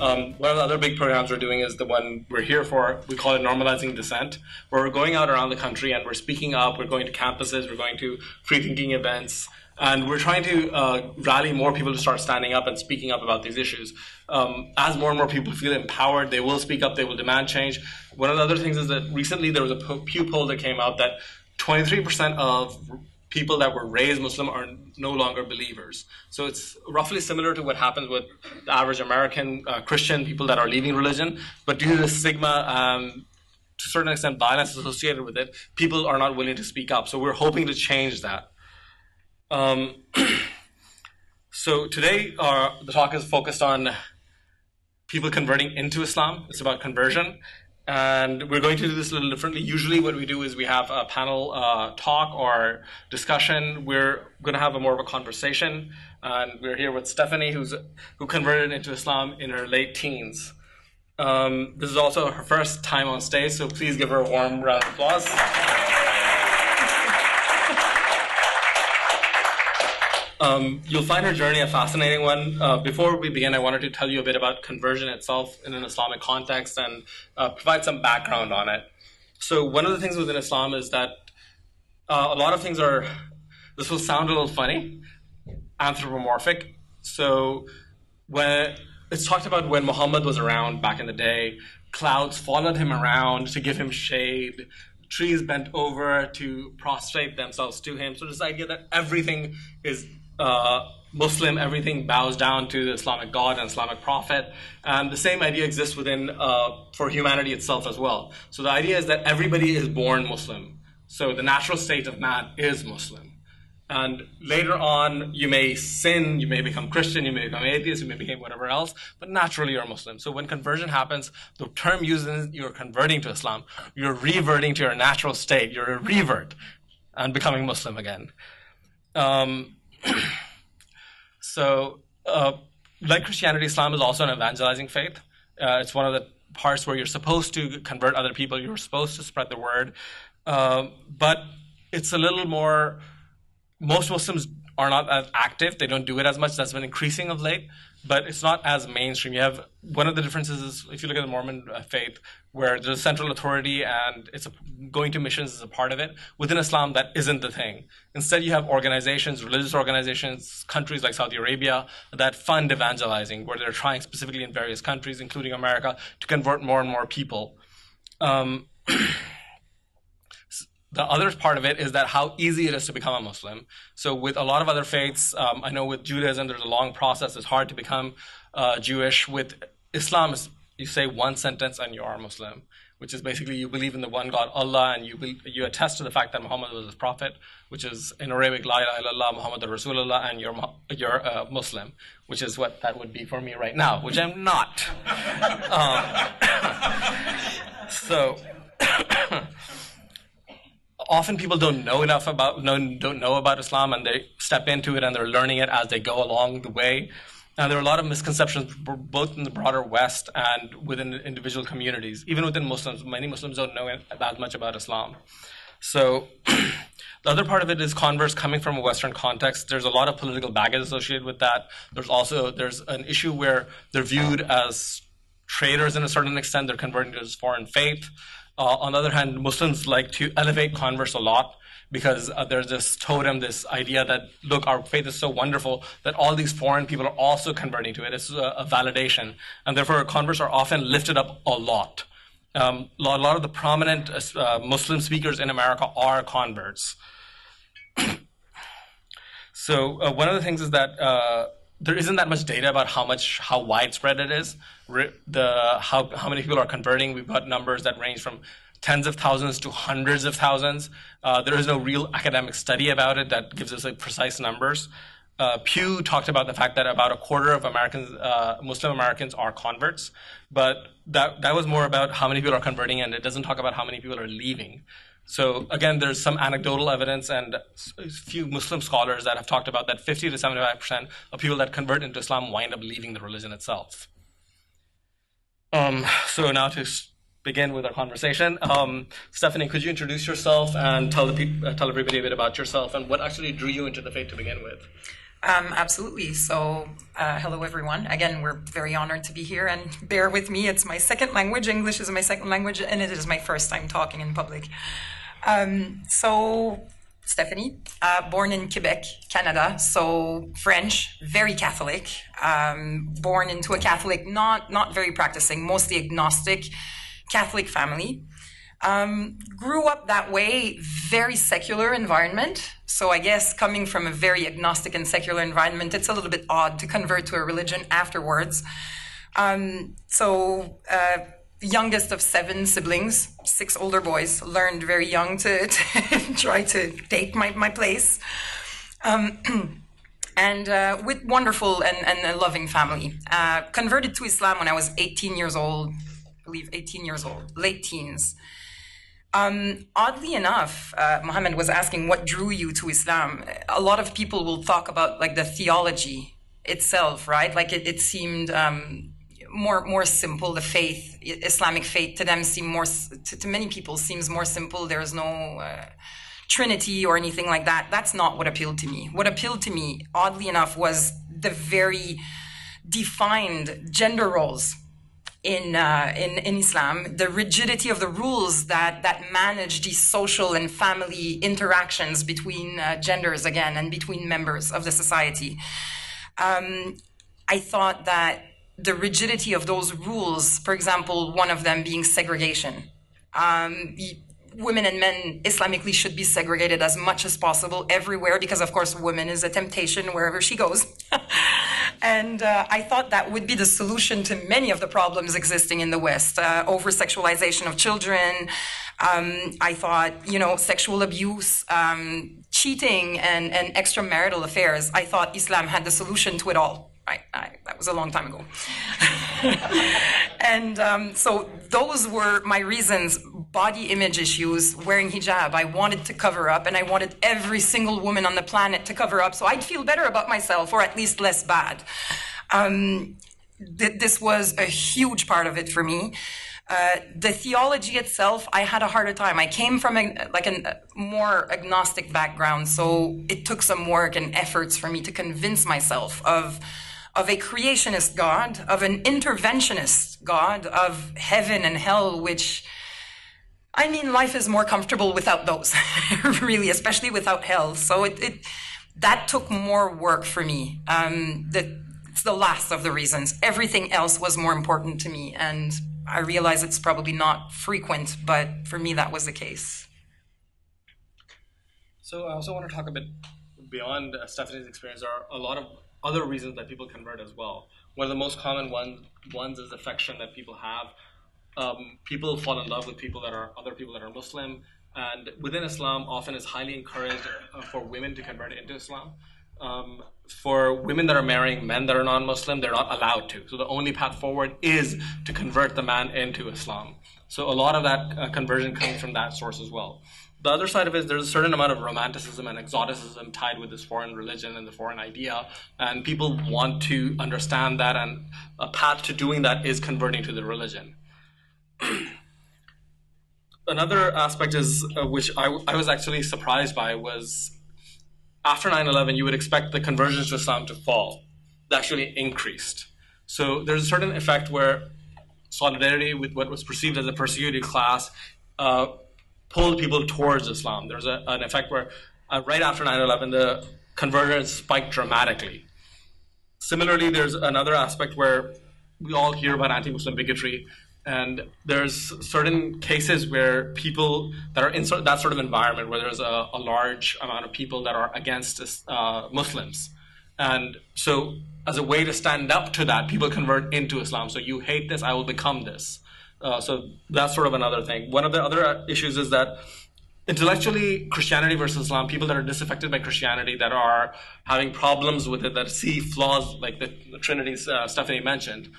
One of the other big programs we're doing is the one we're here for. We call it Normalizing Dissent, where we're going out around the country and we're speaking up. We're going to campuses. We're going to free-thinking events. And we're trying to rally more people to start standing up and speaking up about these issues. As more and more people feel empowered, they will speak up, they will demand change. One of the other things is that recently there was a Pew poll that came out that 23% of people that were raised Muslim are no longer believers. So it's roughly similar to what happens with the average American Christian people that are leaving religion. But due to the stigma, to a certain extent, violence associated with it, people are not willing to speak up. So we're hoping to change that. So today the talk is focused on people converting into Islam. It's about conversion. And we're going to do this a little differently. Usually what we do is we have a panel talk or discussion. We're going to have more of a conversation. And we're here with Stephanie, who converted into Islam in her late teens. This is also her first time on stage, so please give her a warm round of applause. You'll find her journey a fascinating one. Before we begin, I wanted to tell you a bit about conversion itself in an Islamic context and provide some background on it. So one of the things within Islam is that a lot of things are, this will sound a little funny, anthropomorphic. So when it's talked about when Muhammad was around back in the day, clouds followed him around to give him shade, trees bent over to prostrate themselves to him. So this idea that everything is Muslim, everything bows down to the Islamic God and Islamic Prophet. And the same idea exists within, for humanity itself as well. So the idea is that everybody is born Muslim. So the natural state of man is Muslim. And later on, you may sin, you may become Christian, you may become atheist, you may become whatever else, but naturally you're Muslim. So when conversion happens, the term uses you're converting to Islam, you're reverting to your natural state, you're a revert and becoming Muslim again. Like Christianity, Islam is also an evangelizing faith. It's one of the parts where you're supposed to convert other people, you're supposed to spread the word, but it's a little more. Most Muslims are not as active. They don't do it as much. That's been increasing of late, but it's not as mainstream. You have one of the differences is if you look at the Mormon faith, where there's a central authority and going to missions is a part of it. Within Islam, that isn't the thing. Instead, you have organizations, religious organizations, countries like Saudi Arabia that fund evangelizing, where they're trying specifically in various countries, including America, to convert more and more people. The other part of it is that how easy it is to become a Muslim. So with a lot of other faiths, I know with Judaism, there's a long process. It's hard to become Jewish. With Islam, you say one sentence and you are Muslim, which is basically you believe in the one God, Allah, and you attest to the fact that Muhammad was his prophet, which is in Arabic, La ilaha illallah, Muhammad Rasulullah, and you're Muslim, which is what that would be for me right now, which I'm not. Often people don't know about Islam, and they step into it and they're learning it as they go along the way. And there are a lot of misconceptions both in the broader West and within individual communities. Even within Muslims, many Muslims don't know that much about Islam. So the other part of it is converts coming from a Western context. There's a lot of political baggage associated with that. There's an issue where they're viewed as traitors in a certain extent. They're converting to this foreign faith. On the other hand, Muslims like to elevate converts a lot because there's this totem, this idea that, look, our faith is so wonderful that all these foreign people are also converting to it. It's a validation. And therefore, converts are often lifted up a lot. A lot of the prominent Muslim speakers in America are converts. So one of the things is that there isn't that much data about how widespread it is. How many people are converting. We've got numbers that range from tens of thousands to hundreds of thousands. There is no real academic study about it that gives us precise numbers. Pew talked about the fact that about a quarter of Muslim Americans are converts, but that was more about how many people are converting, and it doesn't talk about how many people are leaving. So again, there's some anecdotal evidence and a few Muslim scholars that have talked about that 50 to 75% of people that convert into Islam wind up leaving the religion itself. So now to begin with our conversation, Stephanie, could you introduce yourself and tell everybody a bit about yourself and what actually drew you into the faith to begin with? Absolutely. So, hello everyone. Again, we're very honored to be here, and bear with me. It's my second language. English is my second language, and it is my first time talking in public. So, Stephanie, born in Quebec, Canada. So French, very Catholic. Born into a Catholic, not very practicing, mostly agnostic Catholic family. Grew up that way, very secular environment. So I guess coming from a very agnostic and secular environment, it's a little bit odd to convert to a religion afterwards. Youngest of 7 siblings, 6 older boys, learned very young to try to take my place. With wonderful and a loving family. Converted to Islam when I was 18 years old, I believe 18 years old, late teens. Oddly enough, Mohammed was asking what drew you to Islam. A lot of people will talk about like the theology itself, right? Like it seemed more simple. The faith, Islamic faith, to them seemed more, to many people seems more simple. There's no Trinity or anything like that. That's not what appealed to me. What appealed to me, oddly enough, was the very defined gender roles in Islam, the rigidity of the rules that manage these social and family interactions between genders again and between members of the society. I thought that the rigidity of those rules, for example, one of them being segregation. Women and men Islamically should be segregated as much as possible everywhere because, of course, woman is a temptation wherever she goes. And I thought that would be the solution to many of the problems existing in the West. Over-sexualization of children. I thought, sexual abuse, cheating, and extramarital affairs. I thought Islam had the solution to it all. That was a long time ago. And so those were my reasons. Body image issues, wearing hijab. I wanted to cover up, and I wanted every single woman on the planet to cover up so I'd feel better about myself, or at least less bad. This was a huge part of it for me. The theology itself, I had a harder time. I came from a more agnostic background, so it took some work and efforts for me to convince myself of a creationist God, of an interventionist God, of heaven and hell, which, I mean, life is more comfortable without those, really, especially without hell. So that took more work for me. It's the last of the reasons. Everything else was more important to me, and I realize it's probably not frequent, but for me that was the case. So I also want to talk a bit beyond Stephanie's experience. There are a lot of other reasons that people convert as well. One of the most common ones is affection that people have. People fall in love with other people that are Muslim, and within Islam often is highly encouraged for women to convert into Islam. For women that are marrying men that are non-Muslim, they're not allowed to. So the only path forward is to convert the man into Islam. So a lot of that conversion comes from that source as well. The other side of it is there's a certain amount of romanticism and exoticism tied with this foreign religion and the foreign idea, and people want to understand that, and a path to doing that is converting to the religion. Another aspect is, which I was actually surprised by, was after 9/11, you would expect the conversions to Islam to fall. They actually increased. So there's a certain effect where solidarity with what was perceived as a persecuted class pulled people towards Islam. There's an effect where right after 9/11, the conversions spiked dramatically. Similarly, there's another aspect where we all hear about anti-Muslim bigotry, and there's certain cases where people that are in that sort of environment where there's a large amount of people that are against Muslims. And so as a way to stand up to that, people convert into Islam. So you hate this, I will become this. So that's sort of another thing. One of the other issues is that intellectually, Christianity versus Islam, people that are disaffected by Christianity, that are having problems with it, that see flaws like the Trinity Stephanie mentioned,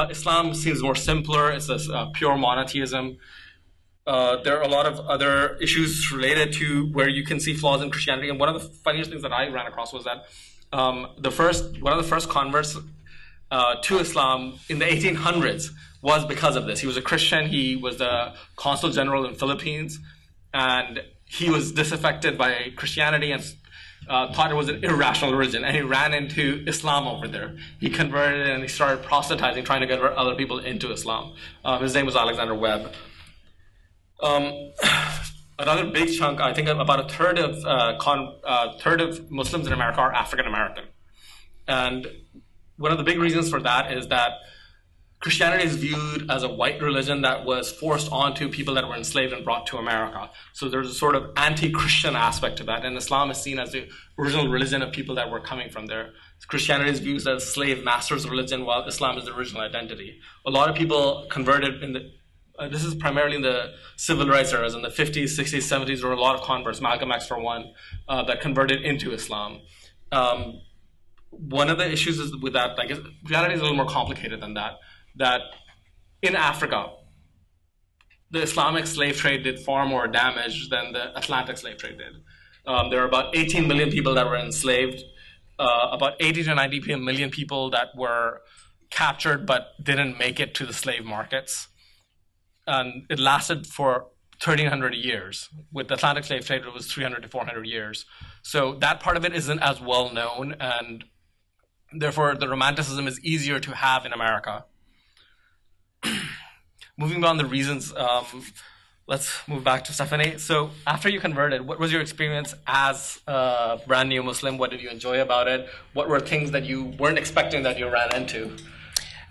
Islam seems more simpler. It's this pure monotheism. There are a lot of other issues related to where you can see flaws in Christianity. And one of the funniest things that I ran across was that one of the first converts to Islam in the 1800s was because of this. He was a Christian. He was the consul general in the Philippines, and he was disaffected by Christianity and thought it was an irrational religion, and he ran into Islam over there. He converted and he started proselytizing, trying to get other people into Islam. His name was Alexander Webb. Another big chunk, I think about a third of Muslims in America are African American. And one of the big reasons for that is that Christianity is viewed as a white religion that was forced onto people that were enslaved and brought to America. So there's a sort of anti-Christian aspect to that. And Islam is seen as the original religion of people that were coming from there. Christianity is viewed as slave master's religion, while Islam is the original identity. A lot of people converted in the this is primarily in the civil rights eras, in the 50s, 60s, 70s, there were a lot of converts, Malcolm X for one, that converted into Islam. One of the issues is with that, I guess, reality is a little more complicated than that, that in Africa, the Islamic slave trade did far more damage than the Atlantic slave trade did. There are about 18 million people that were enslaved, about 80 to 90 million people that were captured but didn't make it to the slave markets. And it lasted for 1,300 years. With the Atlantic slave trade, it was 300 to 400 years. So that part of it isn't as well known, and therefore the romanticism is easier to have in America. Moving beyond the reasons, let's move back to Stephanie. So after you converted, what was your experience as a brand new Muslim? What did you enjoy about it? What were things that you weren't expecting that you ran into?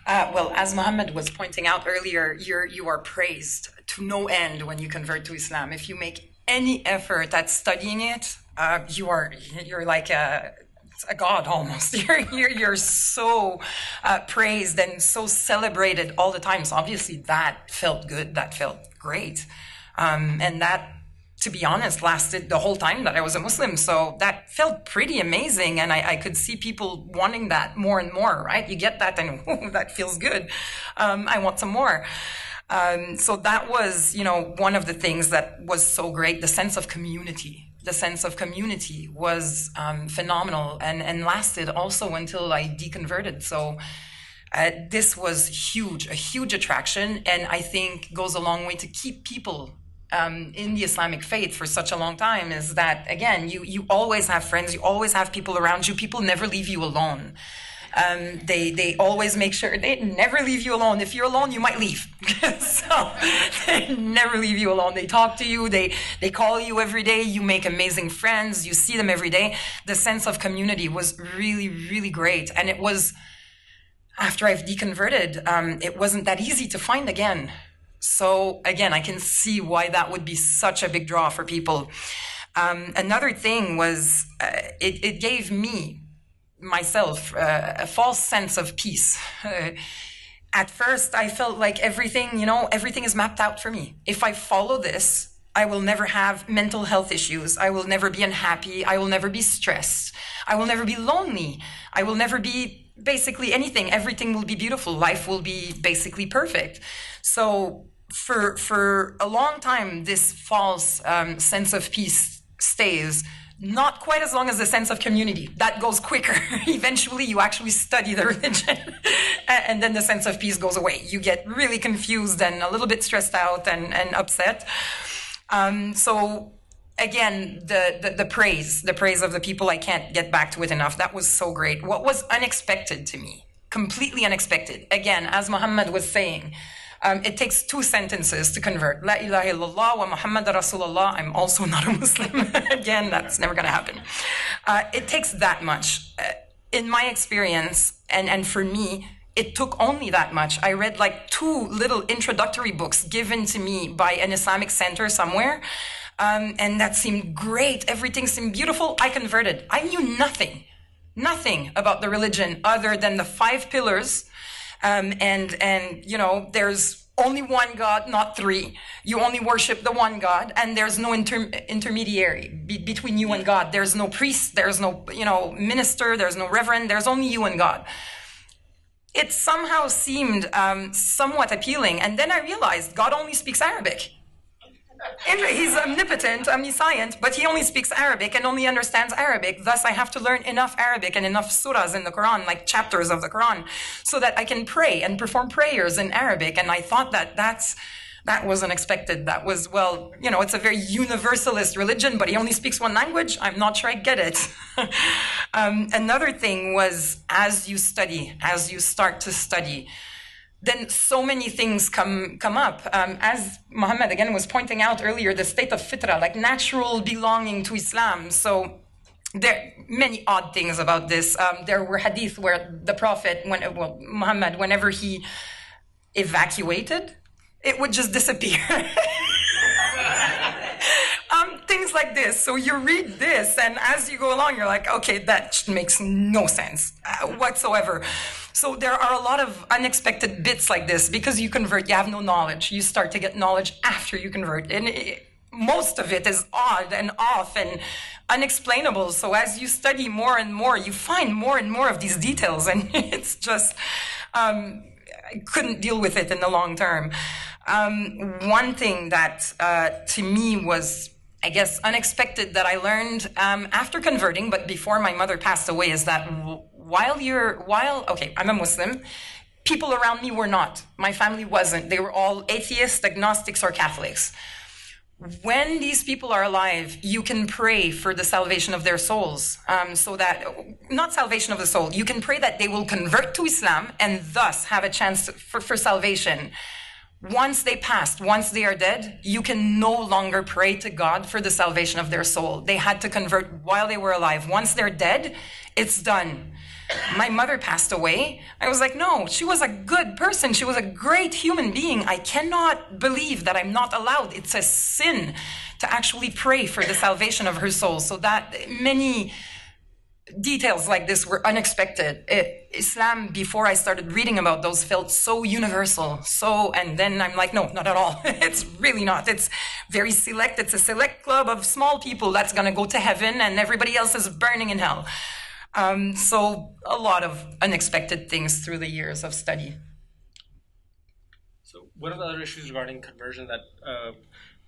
Well, as Muhammad was pointing out earlier, you are praised to no end when you convert to Islam. If you make any effort at studying it, you're like a god almost. You're so praised and so celebrated all the time. So obviously that felt good. That felt great, and that, to be honest, lasted the whole time that I was a Muslim. So that felt pretty amazing. And I could see people wanting that more and more, right? You get that and that feels good. I want some more. So that was, one of the things that was so great. The sense of community. The sense of community was phenomenal and lasted also until I deconverted. So this was huge, a huge attraction. And I think goes a long way to keep people in the Islamic faith for such a long time, is that, again, you always have friends, you always have people around you. People never leave you alone. They always make sure they never leave you alone. If you're alone, you might leave. So they never leave you alone. They talk to you. They call you every day. You make amazing friends. You see them every day. The sense of community was really, really great. And it was, after I've deconverted, it wasn't that easy to find again. So again, I can see why that would be such a big draw for people. Another thing was it gave myself a false sense of peace. At first, I felt like everything is mapped out for me. If I follow this, I will never have mental health issues. I will never be unhappy. I will never be stressed. I will never be lonely. I will never be basically anything. Everything will be beautiful. Life will be basically perfect. So for a long time, this false sense of peace stays. Not quite as long as the sense of community. That goes quicker. Eventually, you actually study the religion, and then the sense of peace goes away. You get really confused and a little bit stressed out and upset. So again, the praise of the people, I can't get back to it enough. That was so great. What was unexpected to me, completely unexpected. Again, as Muhammad was saying, it takes 2 sentences to convert. La ilaha illallah wa Muhammad Rasulullah. I'm also not a Muslim. Again, that's never going to happen. It takes that much. In my experience, and for me, it took only that much. I read like 2 little introductory books given to me by an Islamic center somewhere. And that seemed great. Everything seemed beautiful. I converted. I knew nothing about the religion other than the 5 pillars. And there's only one God, not 3. You only worship the one God, and there's no intermediary between you and God. There's no priest, there's no, minister, there's no reverend, there's only you and God. It somehow seemed somewhat appealing, and then I realized God only speaks Arabic. He's omnipotent, omniscient, but he only speaks Arabic and only understands Arabic. Thus, I have to learn enough Arabic and enough surahs in the Quran, like chapters of the Quran, so that I can pray and perform prayers in Arabic. And I thought that that's That was unexpected. That was, well, it's a very universalist religion, but he only speaks one language. I'm not sure I get it. Another thing was, as you start to study, then so many things come up. As Muhammad again was pointing out earlier, the state of fitra, like natural belonging to Islam. So there are many odd things about this. There were hadith where the Prophet, Muhammad, whenever he evacuated, it would just disappear. Things like this. So you read this, and as you go along, you're like, okay, that makes no sense whatsoever. So there are a lot of unexpected bits like this. Because you convert, you have no knowledge. You start to get knowledge after you convert. And most of it is odd and off and unexplainable. So as you study more and more, you find more and more of these details. And it's just, I couldn't deal with it in the long term. One thing that to me was, I guess, unexpected that I learned after converting, but before my mother passed away, is that okay, I'm a Muslim, people around me were not. My family wasn't. They were all atheists, agnostics, or Catholics. When these people are alive, you can pray for the salvation of their souls. So that, not salvation of the soul, you can pray that they will convert to Islam and thus have a chance for salvation. Once they passed, once they are dead, you can no longer pray to God for the salvation of their soul. They had to convert while they were alive. Once they're dead, it's done. My mother passed away. I was like, no, she was a good person. She was a great human being. I cannot believe that I'm not allowed. It's a sin to actually pray for the salvation of her soul. So that many details like this were unexpected. Islam, before I started reading about those, felt so universal. And then I'm like, no, not at all. It's really not. It's very select. It's a select club of small people that's going to go to heaven, and everybody else is burning in hell. So a lot of unexpected things through the years of study. So one of the other issues regarding conversion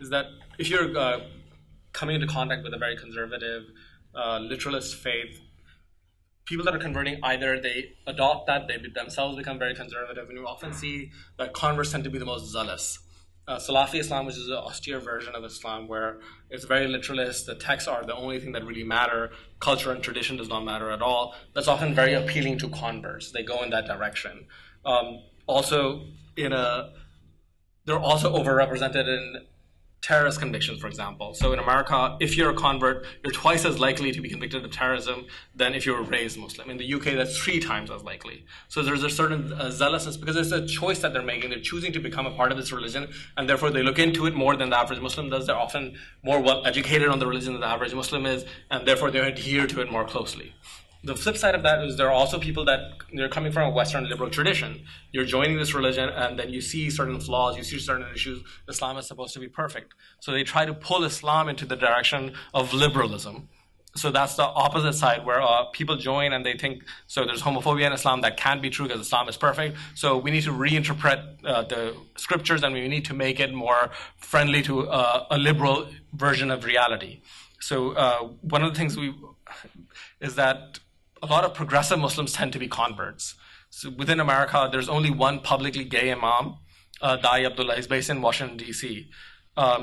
is that if you're coming into contact with a very conservative, literalist faith, people that are converting, either they adopt that, they themselves become very conservative, and you often see that converts tend to be the most zealous. Salafi Islam, which is an austere version of Islam, where it's very literalist, the texts are the only thing that really matter, culture and tradition does not matter at all. That's often very appealing to converts. They go in that direction. They're also overrepresented in terrorist convictions, for example. So in America, if you're a convert, you're twice as likely to be convicted of terrorism than if you were raised Muslim. In the UK, that's 3 times as likely. So there's a certain zealousness, because it's a choice that they're making. They're choosing to become a part of this religion, and therefore they look into it more than the average Muslim does. They're often more well-educated on the religion than the average Muslim is, and therefore they adhere to it more closely. The flip side of that is there are also people that they're coming from a Western liberal tradition. You're joining this religion, and then you see certain flaws, you see certain issues. Islam is supposed to be perfect. So they try to pull Islam into the direction of liberalism. So that's the opposite side, where people join and they think, so there's homophobia in Islam. That can't be true because Islam is perfect. So we need to reinterpret the scriptures, and we need to make it more friendly to a liberal version of reality. So one of the things is that a lot of progressive Muslims tend to be converts. So within America, there's only one publicly gay imam, Dai Abdullah. He's based in Washington, D.C.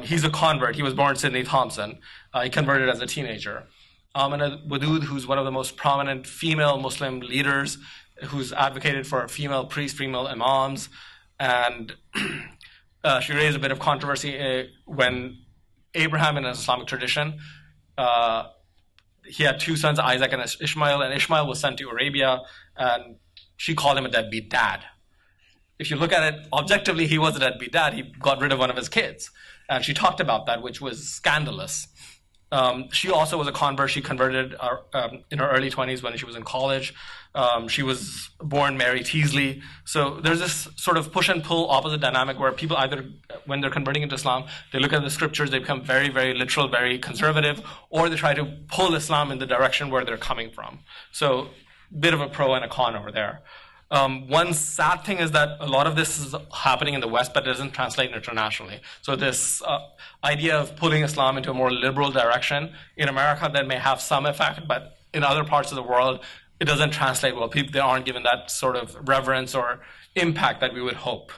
He's a convert. He was born Sidney Thompson. He converted as a teenager. Amina Wadud, who's one of the most prominent female Muslim leaders, who's advocated for female priests, female imams. And she raised a bit of controversy when Abraham, in an Islamic tradition, he had 2 sons, Isaac and Ishmael, and Ishmael was sent to Arabia, and she called him a deadbeat dad. If you look at it objectively, he was a deadbeat dad. He got rid of one of his kids. And she talked about that, which was scandalous. She also was a convert. She converted in her early 20s when she was in college. She was born Mary Teasley. So there's this sort of push and pull opposite dynamic where people either, when they're converting into Islam, they look at the scriptures, they become very, very literal, very conservative, or they try to pull Islam in the direction where they're coming from. So a bit of a pro and a con over there. One sad thing is that a lot of this is happening in the West, but it doesn't translate internationally. So this idea of pulling Islam into a more liberal direction, in America that may have some effect, but in other parts of the world, it doesn't translate well. People, they aren't given that sort of reverence or impact that we would hope.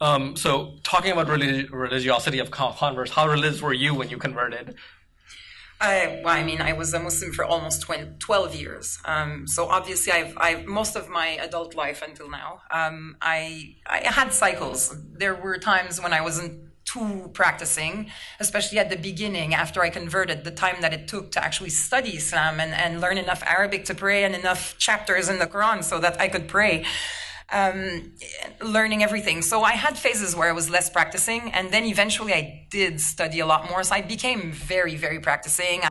So talking about religiosity of converts, how religious were you when you converted? I was a Muslim for almost 12 years. So obviously, I've most of my adult life until now, I had cycles. There were times when I wasn't too practicing, especially at the beginning after I converted, the time that it took to actually study Islam and learn enough Arabic to pray and enough chapters in the Quran so that I could pray. Learning everything. So I had phases where I was less practicing, and then eventually I did study a lot more. So I became very, very practicing.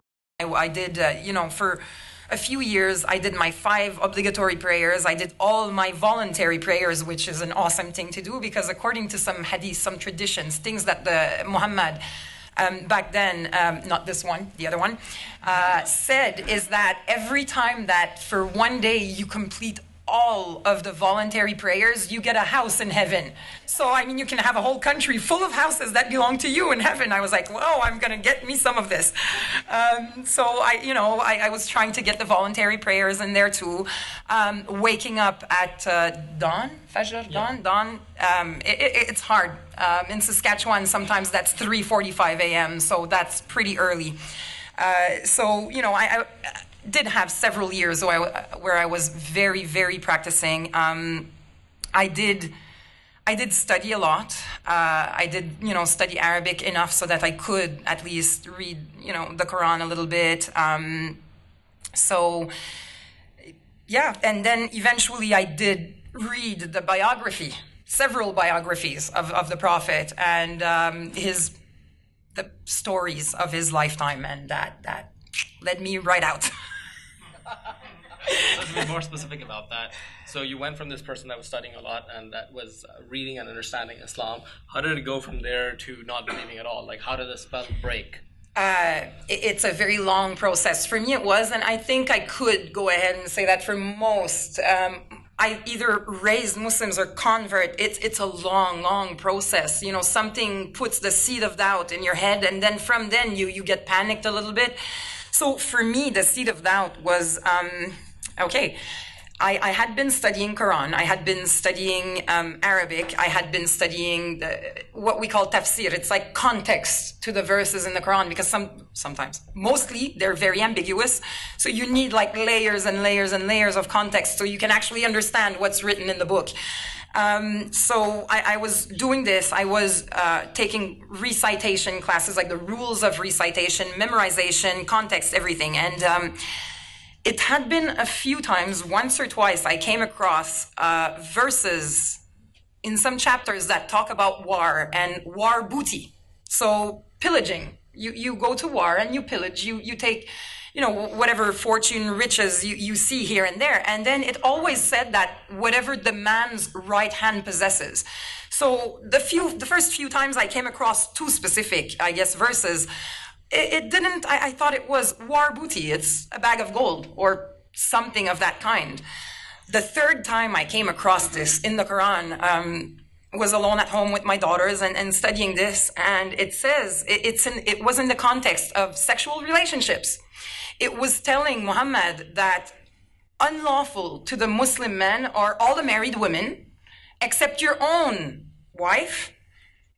I did, for a few years, I did my 5 obligatory prayers. I did all my voluntary prayers, which is an awesome thing to do because according to some hadith, some traditions, things that the Muhammad back then, not this one, the other one, said is that every time that for one day you complete all of the voluntary prayers, you get a house in heaven. So, you can have a whole country full of houses that belong to you in heaven. I was like, whoa, I'm going to get me some of this. So I was trying to get the voluntary prayers in there too. Waking up at dawn, Fajr, dawn. It's hard. In Saskatchewan, sometimes that's 3:45 a.m., so that's pretty early. I did have several years where I was very, very practicing. I did study a lot. I did, study Arabic enough so that I could at least read, the Quran a little bit. And then eventually I did read the biography, several biographies of the Prophet and the stories of his lifetime, and that led me right out. So to be more specific about that, so you went from this person that was studying a lot and that was reading and understanding Islam. How did it go from there to not believing at all? Like, how did the spell break? It's a very long process. For me, it was, and I think I could go ahead and say that for most. I either raise Muslims or convert. It's a long, long process. Something puts the seed of doubt in your head, and then from then you get panicked a little bit. So for me, the seed of doubt was, I had been studying Quran, I had been studying Arabic, I had been studying what we call tafsir. It's like context to the verses in the Quran because sometimes, mostly, they're very ambiguous. So you need like layers and layers and layers of context so you can actually understand what's written in the book. So I was doing this. I was taking recitation classes, like the rules of recitation, memorization, context, everything. And it had been a few times, once or twice, I came across verses in some chapters that talk about war and war booty. So pillaging. You go to war and you pillage. You take whatever fortune, riches you see here and there. And then it always said that whatever the man's right hand possesses. So the first few times I came across two specific, verses, it didn't, I thought it was war booty. It's a bag of gold or something of that kind. The third time I came across this in the Quran, was alone at home with my daughters and studying this. And it says, it was in the context of sexual relationships. It was telling Muhammad that unlawful to the Muslim men are all the married women, except your own wife,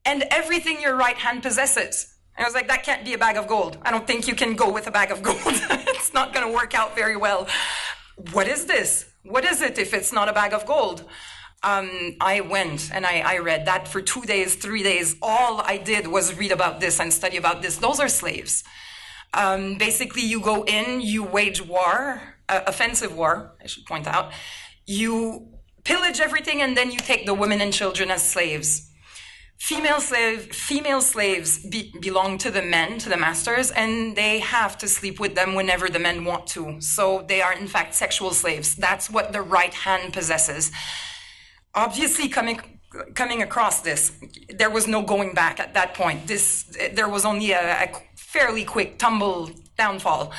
and everything your right hand possesses. And I was like, that can't be a bag of gold. I don't think you can go with a bag of gold. It's not going to work out very well. What is this? What is it if it's not a bag of gold? I went and I read that for 2 days, 3 days. All I did was read about this and study about this. Those are slaves. Basically, you go in, you wage war, offensive war, I should point out. You pillage everything, and then you take the women and children as slaves. Female slaves belong to the men, to the masters, and they have to sleep with them whenever the men want to. So they are, in fact, sexual slaves. That's what the right hand possesses. Obviously, coming across this, there was no going back at that point. There was only a fairly quick tumble downfall.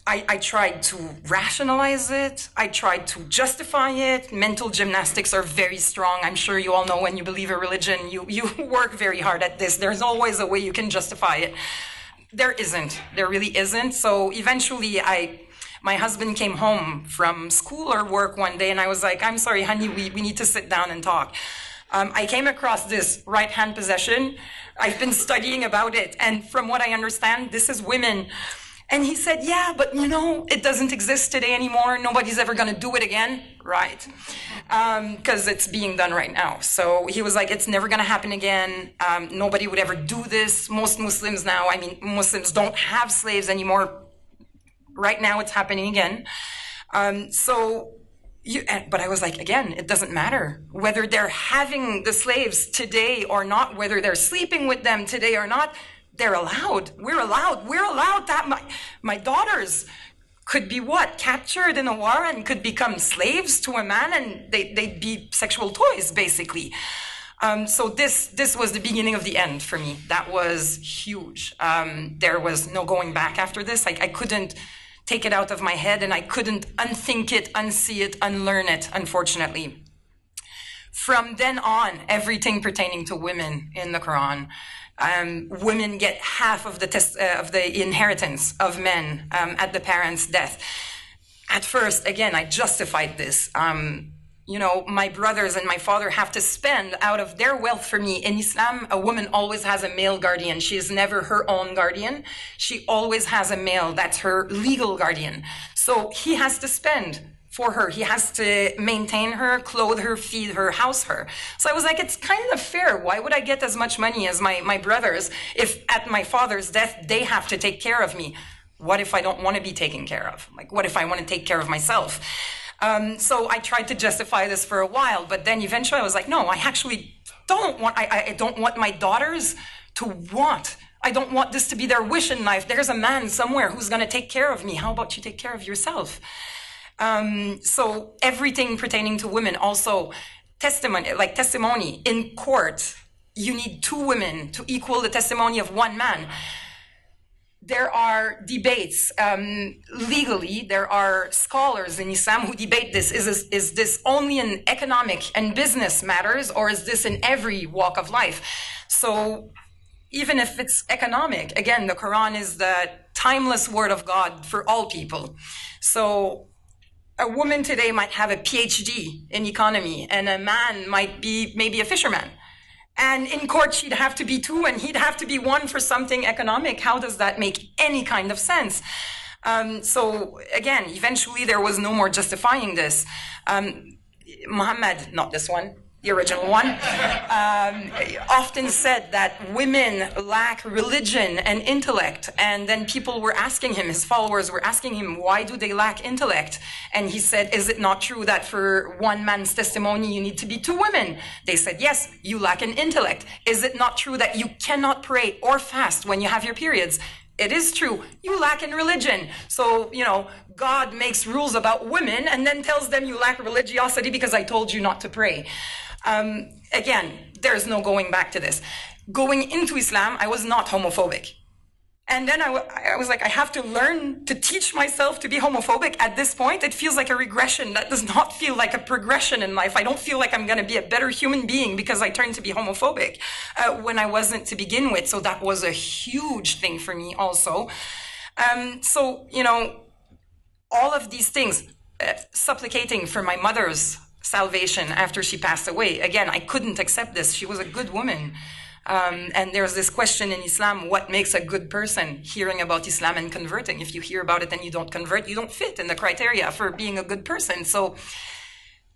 I tried to rationalize it. I tried to justify it. Mental gymnastics are very strong. I'm sure you all know when you believe a religion, you work very hard at this. There's always a way you can justify it. There isn't. There really isn't. So eventually my husband came home from school or work one day, and I was like, I'm sorry, honey, we need to sit down and talk. I came across this right-hand possession. I've been studying about it, and from what I understand, this is women. And he said, yeah, but you know, it doesn't exist today anymore. Nobody's ever going to do it again. Right. Because it's being done right now. So he was like, it's never going to happen again. Nobody would ever do this. Most Muslims now, I mean, Muslims don't have slaves anymore. Right now it's happening again. But I was like, again, it doesn't matter whether they're having the slaves today or not, whether they're sleeping with them today or not. They're allowed. We're allowed. We're allowed that. My daughters could be what? Captured in a war and could become slaves to a man, and they'd be sexual toys, basically. So this was the beginning of the end for me. That was huge. There was no going back after this. I couldn't take it out of my head, and I couldn't unthink it, unsee it, unlearn it, unfortunately. From then on, everything pertaining to women in the Quran, women get half of the inheritance of men at the parents' death. At first, again, I justified this. You know, my brothers and my father have to spend out of their wealth for me. In Islam, a woman always has a male guardian. She is never her own guardian. She always has a male. That's her legal guardian. So he has to spend for her. He has to maintain her, clothe her, feed her, house her. So I was like, it's kind of fair. Why would I get as much money as my brothers if at my father's death, they have to take care of me? What if I don't want to be taken care of? Like, what if I want to take care of myself? So I tried to justify this for a while, but then eventually I was like, no, I actually don't want, I don't want my daughters to want. I don't want this to be their wish in life. There's a man somewhere who's going to take care of me. How about you take care of yourself? So everything pertaining to women, also testimony in court, you need 2 women to equal the testimony of 1 man. There are debates legally. There are scholars in Islam who debate this. Is this only in economic and business matters, or is this in every walk of life? So even if it's economic, again, the Quran is the timeless word of God for all people. So a woman today might have a PhD in economy, and a man might be maybe a fisherman. And in court, she'd have to be 2, and he'd have to be 1 for something economic. How does that make any kind of sense? So again, eventually there was no more justifying this. Muhammad, not this one, the original one, often said that women lack religion and intellect. And then people were asking him, his followers were asking him, why do they lack intellect? And he said, is it not true that for 1 man's testimony, you need to be 2 women? They said, yes, you lack an intellect. Is it not true that you cannot pray or fast when you have your periods? It is true. You lack in religion. So, you know, God makes rules about women and then tells them you lack religiosity because I told you not to pray. Again, there's no going back to this. Going into Islam, I was not homophobic. And then I was like, I have to learn to teach myself to be homophobic at this point. It feels like a regression. That does not feel like a progression in life. I don't feel like I'm going to be a better human being because I turned to be homophobic when I wasn't to begin with. So that was a huge thing for me also. So, you know, all of these things, supplicating for my mother's salvation after she passed away. Again, I couldn't accept this. She was a good woman. And there's this question in Islam, what makes a good person? Hearing about Islam and converting. If you hear about it and you don't convert, you don't fit in the criteria for being a good person. So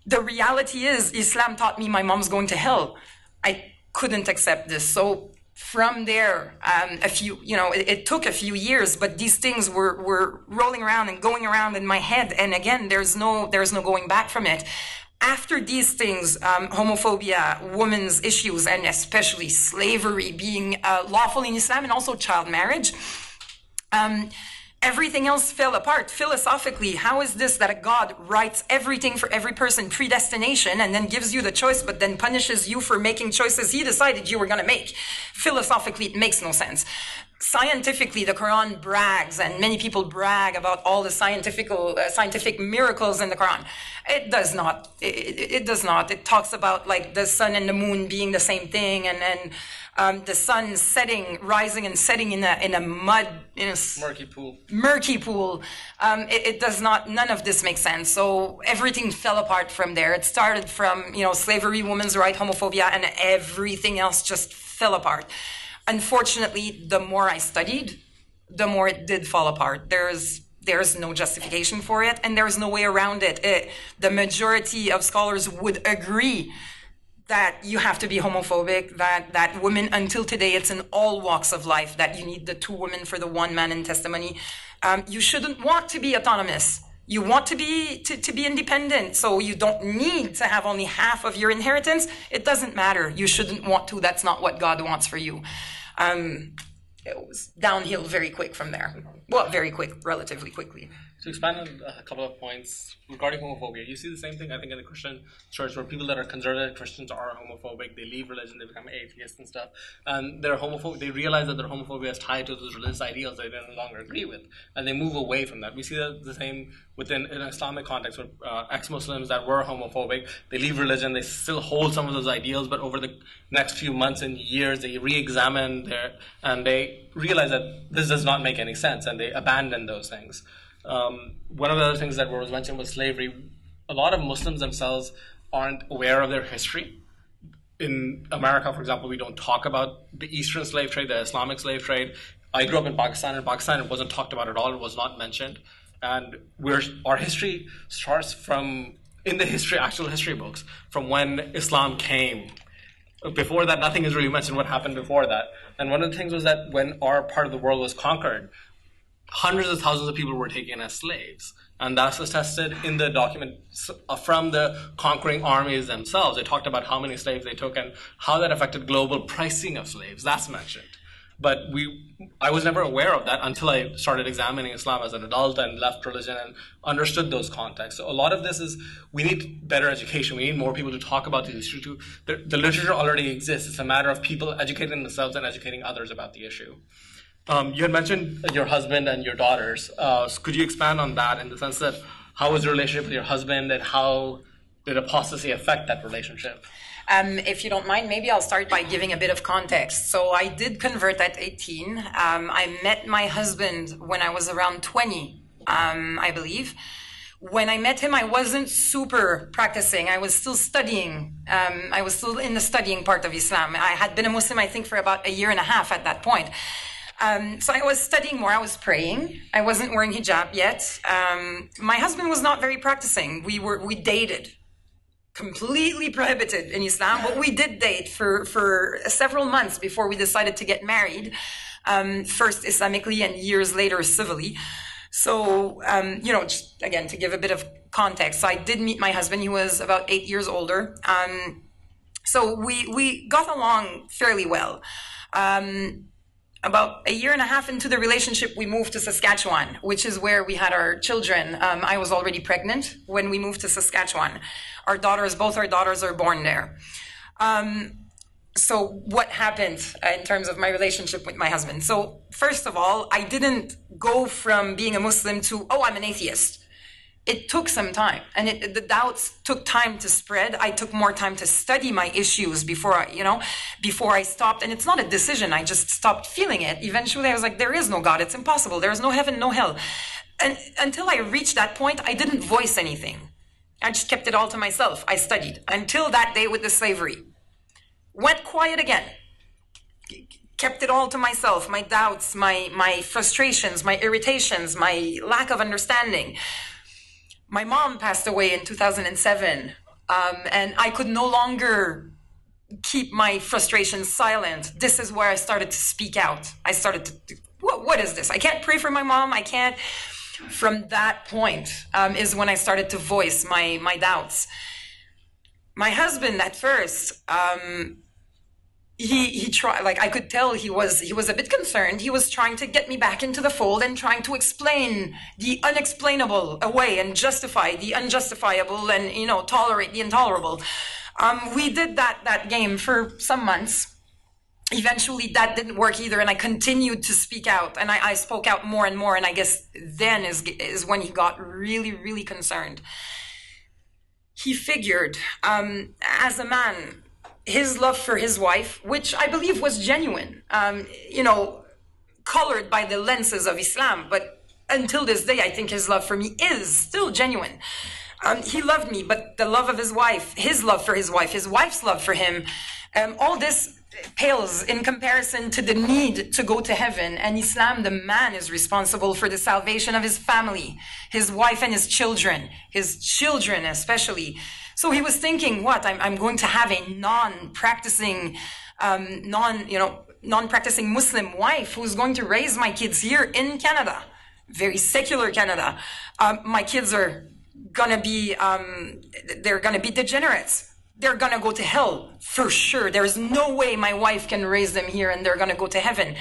the reality is, Islam taught me my mom's going to hell. I couldn't accept this. So from there, it took a few years, but these things were rolling around and going around in my head. And again, there's no going back from it. After these things, homophobia, women's issues, and especially slavery being lawful in Islam, and also child marriage, everything else fell apart. Philosophically, how is this that a God writes everything for every person, predestination, and then gives you the choice, but then punishes you for making choices he decided you were going to make? Philosophically, it makes no sense. scientifically, the Quran brags, and many people brag about all the scientific miracles in the Quran. It does not. It does not. It talks about like the sun and the moon being the same thing, and then the sun rising and setting in a murky pool. It does not. None of this makes sense. So everything fell apart from there. It started from slavery, women's rights, homophobia, and everything else just fell apart. Unfortunately, the more I studied, the more it did fall apart. There's no justification for it, and there's no way around it. The majority of scholars would agree that you have to be homophobic, that women, until today, it's in all walks of life, that you need the two women for the one man in testimony. You shouldn't want to be autonomous. You want to be independent, so you don't need to have only half of your inheritance. It doesn't matter. You shouldn't want to. That's not what God wants for you. It was downhill very quick from there. Well, very quick, relatively quickly. To expand on a couple of points regarding homophobia, you see the same thing, I think, in the Christian church, where people that are conservative Christians are homophobic. They leave religion, they become atheists and stuff, and they're homophobic. They realize that their homophobia is tied to those religious ideals they no longer agree with, and they move away from that. We see that the same within an Islamic context, with ex-Muslims that were homophobic. They leave religion, they still hold some of those ideals, but over the next few months and years, they re-examine and they realize that this does not make any sense, and they abandon those things. One of the other things that was mentioned was slavery. A lot of Muslims themselves aren't aware of their history. In America, for example, we don't talk about the Eastern slave trade, the Islamic slave trade. I grew up in Pakistan. In Pakistan, it wasn't talked about at all. It was not mentioned. And our history starts from, in the actual history books, from when Islam came. Before that, nothing is really mentioned what happened before that. And one of the things was that when our part of the world was conquered, hundreds of thousands of people were taken as slaves. And that was tested in the document from the conquering armies themselves. They talked about how many slaves they took and how that affected global pricing of slaves. That's mentioned. But I was never aware of that until I started examining Islam as an adult and left religion and understood those contexts. So a lot of this is, we need better education. We need more people to talk about the issue. The literature already exists. It's a matter of people educating themselves and educating others about the issue. You had mentioned your husband and your daughters. Could you expand on that in the sense that how was your relationship with your husband, and how did apostasy affect that relationship? If you don't mind, maybe I'll start by giving a bit of context. So I did convert at 18. I met my husband when I was around 20, I believe. When I met him, I wasn't super practicing. I was still studying. I was still in the studying part of Islam. I had been a Muslim, I think, for about a year and a half at that point. So I was studying more. I was praying. I wasn't wearing hijab yet. My husband was not very practicing. We dated. Completely prohibited in Islam, but we did date for several months before we decided to get married. First Islamically and years later civilly. So, just again, to give a bit of context, so I did meet my husband. He was about 8 years older. So we got along fairly well. About a year and a half into the relationship, we moved to Saskatchewan, which is where we had our children. I was already pregnant when we moved to Saskatchewan. Both our daughters are born there. So what happened in terms of my relationship with my husband? So first of all, I didn't go from being a Muslim to, I'm an atheist. It took some time, and the doubts took time to spread. I took more time to study my issues before I stopped. And it's not a decision. I just stopped feeling it. Eventually, I was like, there is no God. It's impossible. There is no heaven, no hell. And until I reached that point, I didn't voice anything. I just kept it all to myself. I studied until that day with the slavery. Went quiet again. Kept it all to myself. My doubts, my frustrations, my irritations, my lack of understanding. My mom passed away in 2007, and I could no longer keep my frustrations silent. This is where I started to speak out. I started to, what is this? I can't pray for my mom. I can't. From that point is when I started to voice my doubts. My husband at first, he tried, like I could tell he was a bit concerned. He was trying to get me back into the fold and trying to explain the unexplainable away and justify the unjustifiable and, tolerate the intolerable. We did that game for some months. eventually that didn't work either, and I continued to speak out, and I spoke out more and more, and I guess then is when he got really, really concerned. He figured, as a man, his love for his wife, which I believe was genuine, colored by the lenses of Islam, but until this day, I think his love for me is still genuine. He loved me, but the love of his wife, his love for his wife, his wife's love for him, all this pales in comparison to the need to go to heaven. And Islam, the man is responsible for the salvation of his family, his wife and his children especially. So he was thinking, what? I'm going to have a non-practicing Muslim wife who's going to raise my kids here in Canada, very secular Canada. My kids are gonna be, they're gonna be degenerates. They're gonna go to hell for sure. There's no way my wife can raise them here and they're gonna go to heaven.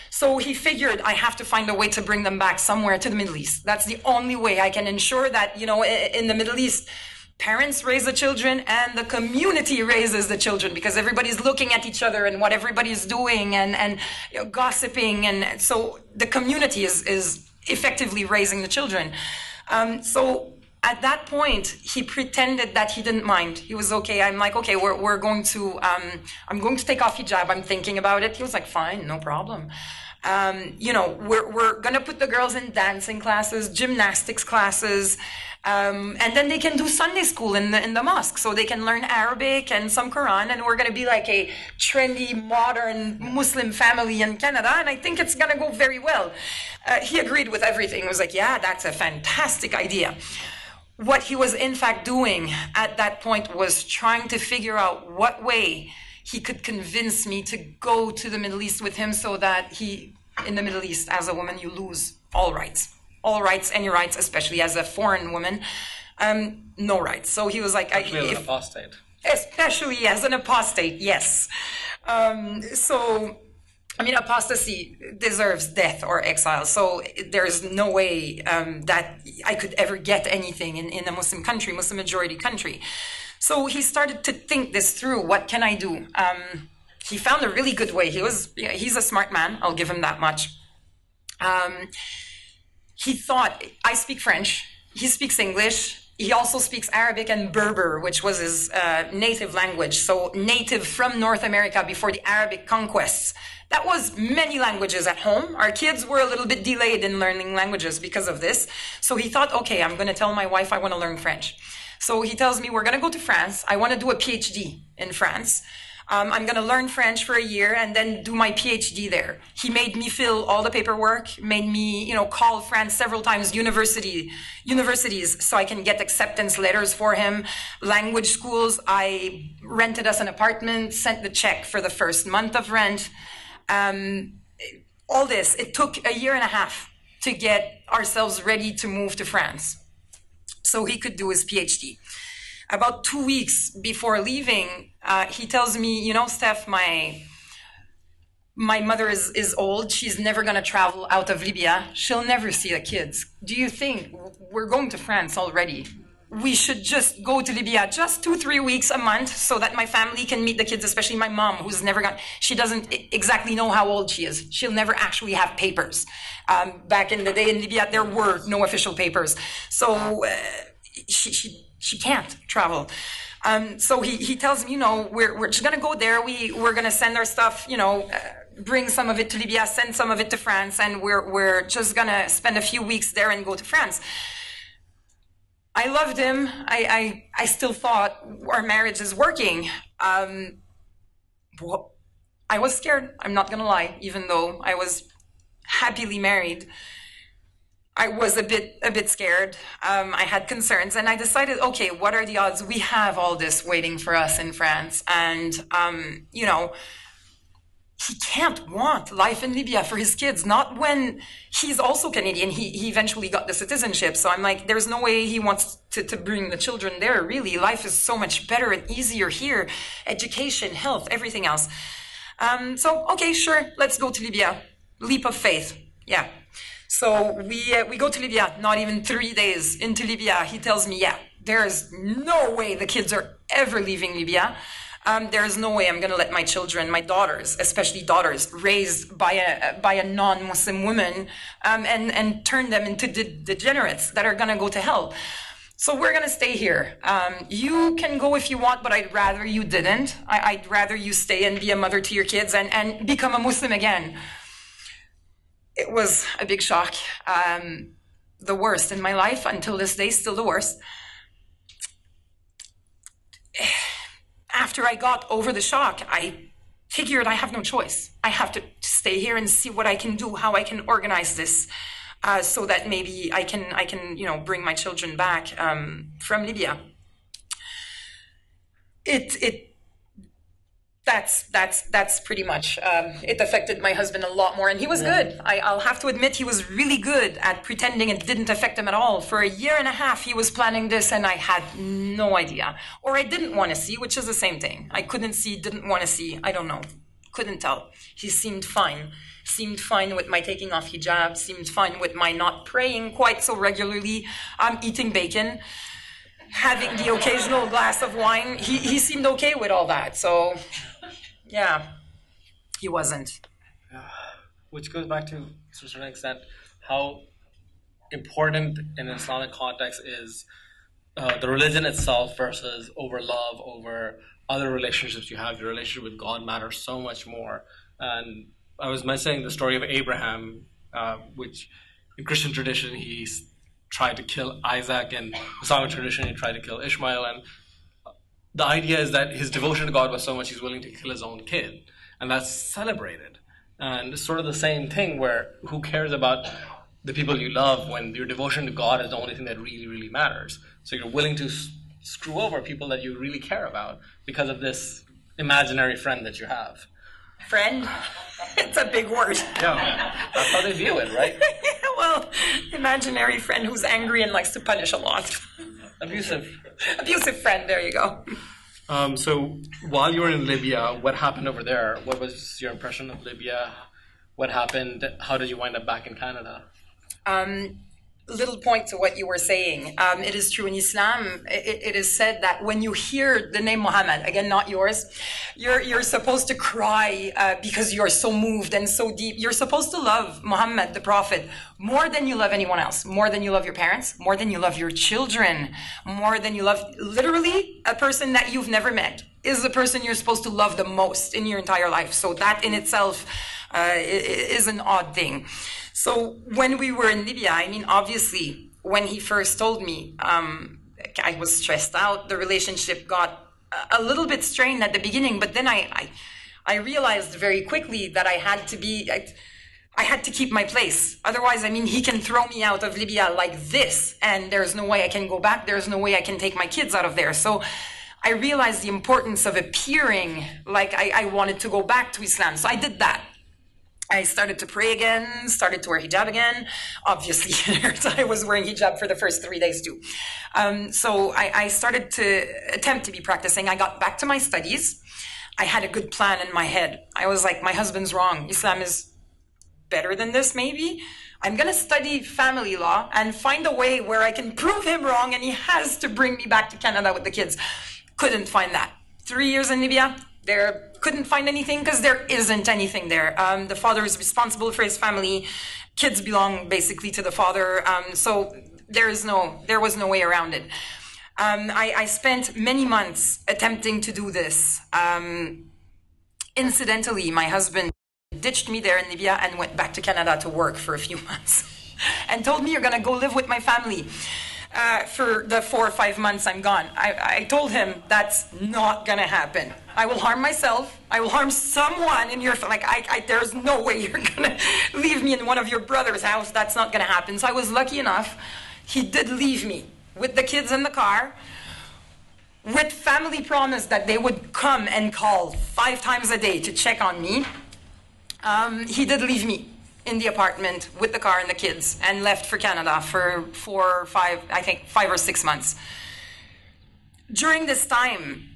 So he figured, I have to find a way to bring them back somewhere to the Middle East. That's the only way I can ensure that, in the Middle East, parents raise the children and the community raises the children, because everybody's looking at each other and what everybody's doing and gossiping. And so the community is effectively raising the children. So at that point, he pretended that he didn't mind. He was okay. I'm like, okay, we're going to, I'm going to take off hijab. I'm thinking about it. He was like, fine, no problem. We're going to put the girls in dancing classes, gymnastics classes, and then they can do Sunday school in the mosque. So they can learn Arabic and some Quran, and we're going to be like a trendy, modern Muslim family in Canada, and I think it's going to go very well. He agreed with everything. He was like, yeah, that's a fantastic idea. What he was in fact doing at that point was trying to figure out what way he could convince me to go to the Middle East with him, so that in the Middle East, as a woman, you lose all rights, any rights, especially as a foreign woman, no rights. So he was like, especially as an apostate. Especially as an apostate, yes. Apostasy deserves death or exile. So there's no way that I could ever get anything in a Muslim country, Muslim majority country. So he started to think this through. What can I do? He found a really good way. He's a smart man. I'll give him that much. He thought, I speak French. He speaks English. He also speaks Arabic and Berber, which was his native language. So native from North America before the Arabic conquests. That was many languages at home. Our kids were a little bit delayed in learning languages because of this. So he thought, okay, I'm going to tell my wife I want to learn French. So he tells me, we're going to go to France. I want to do a PhD in France. I'm going to learn French for a year and then do my PhD there. He made me fill all the paperwork, made me, call France several times, universities, so I can get acceptance letters for him, language schools. I rented us an apartment, sent the check for the first month of rent. All this, it took a year and a half to get ourselves ready to move to France so he could do his PhD. About 2 weeks before leaving, he tells me, Steph, my mother is old. She's never going to travel out of Libya. She'll never see the kids. Do you think we're going to France already? We should just go to Libya just 2-3 weeks a month so that my family can meet the kids, especially my mom, who's never she doesn't exactly know how old she is. She'll never actually have papers. Back in the day in Libya, there were no official papers. So she can't travel. So he tells me, we're just going to go there. We're going to send our stuff, bring some of it to Libya, send some of it to France, and we're just going to spend a few weeks there and go to France. I loved him. I still thought our marriage is working. I was scared. I'm not going to lie. Even though I was happily married, I was a bit scared. I had concerns, and I decided, okay, what are the odds? We have all this waiting for us in France, and he can't want life in Libya for his kids. Not when he's also Canadian. He eventually got the citizenship. So I'm like, there's no way he wants to bring the children there. Really, life is so much better and easier here. Education, health, everything else. So okay, sure, let's go to Libya. Leap of faith, yeah. So we go to Libya, not even 3 days into Libya. He tells me, yeah, there's no way the kids are ever leaving Libya. There's no way I'm going to let my children, my daughters, especially daughters, raised by a non-Muslim woman, and turn them into degenerates that are going to go to hell. So we're going to stay here. You can go if you want, but I'd rather you didn't. I'd rather you stay and be a mother to your kids and become a Muslim again. It was a big shock. The worst in my life until this day, still the worst. After I got over the shock, I figured I have no choice. I have to stay here and see what I can do, how I can organize this, so that maybe I can bring my children back from Libya. That's pretty much. It affected my husband a lot more, and he was good. I'll have to admit, he was really good at pretending it didn't affect him at all. For a year and a half, he was planning this, and I had no idea. Or I didn't want to see, which is the same thing. I couldn't see, didn't want to see. I don't know. Couldn't tell. He seemed fine. Seemed fine with my taking off hijab. Seemed fine with my not praying quite so regularly. Eating bacon. Having the occasional glass of wine. He seemed okay with all that. So... yeah, he wasn't. Which goes back to a certain extent how important in an Islamic context is the religion itself versus over love, over other relationships you have. Your relationship with God matters so much more. And I was mentioning the story of Abraham, which in Christian tradition he tried to kill Isaac, and in Islamic tradition he tried to kill Ishmael. And the idea is that his devotion to God was so much he's willing to kill his own kid. And that's celebrated. And it's sort of the same thing where who cares about the people you love when your devotion to God is the only thing that really, really matters. So you're willing to screw over people that you really care about because of this imaginary friend that you have. Friend? It's a big word. Yeah, that's how they view it, right? Well, imaginary friend who's angry and likes to punish a lot. Abusive friend, there you go. So while you were in Libya, what happened over there? What was your impression of Libya? What happened? How did you wind up back in Canada? Little point to what you were saying. It is true in Islam. It is said that when you hear the name Muhammad, again, not yours, you're supposed to cry because you're so moved and so deep. You're supposed to love Muhammad, the Prophet, more than you love anyone else, more than you love your parents, more than you love your children, more than you love literally a person that you've never met is the person you're supposed to love the most in your entire life. So that in itself is an odd thing. So when we were in Libya, I mean, obviously, when he first told me, I was stressed out. The relationship got a little bit strained at the beginning, but then I realized very quickly that I had to keep my place. Otherwise, I mean, he can throw me out of Libya like this, and there's no way I can go back. There's no way I can take my kids out of there. So I realized the importance of appearing like I wanted to go back to Islam. So I did that. I started to pray again, started to wear hijab again. Obviously, I was wearing hijab for the first 3 days too. So I started to attempt to be practicing. I got back to my studies. I had a good plan in my head. I was like, my husband's wrong. Islam is better than this, maybe. I'm going to study family law and find a way where I can prove him wrong, and he has to bring me back to Canada with the kids. Couldn't find that. 3 years in Libya. There couldn't find anything because there isn't anything there. The father is responsible for his family. Kids belong basically to the father. So there was no way around it. I spent many months attempting to do this. Incidentally, my husband ditched me there in Libya and went back to Canada to work for a few months and told me, you're going to go live with my family. For the 4 or 5 months I'm gone. I told him that's not gonna happen. I will harm myself. I will harm someone in your there's no way you're gonna leave me in one of your brother's house. That's not gonna happen. So I was lucky enough. He did leave me with the kids in the car, with family promise that they would come and call 5 times a day to check on me. He did leave me in the apartment with the car and the kids, and left for Canada for 5 or 6 months. During this time,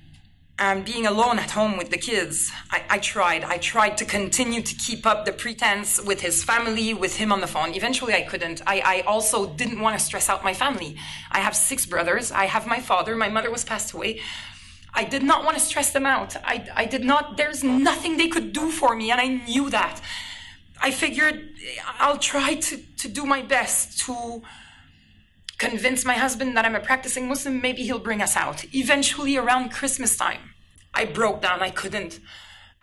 being alone at home with the kids, I tried to continue to keep up the pretense with his family, with him on the phone. Eventually I couldn't. I also didn't want to stress out my family. I have 6 brothers. I have my father. My mother was passed away. I did not want to stress them out. I did not, there's nothing they could do for me, and I knew that. I figured I'll try to do my best to convince my husband that I'm a practicing Muslim. Maybe he'll bring us out. Eventually, around Christmas time, I broke down. I couldn't.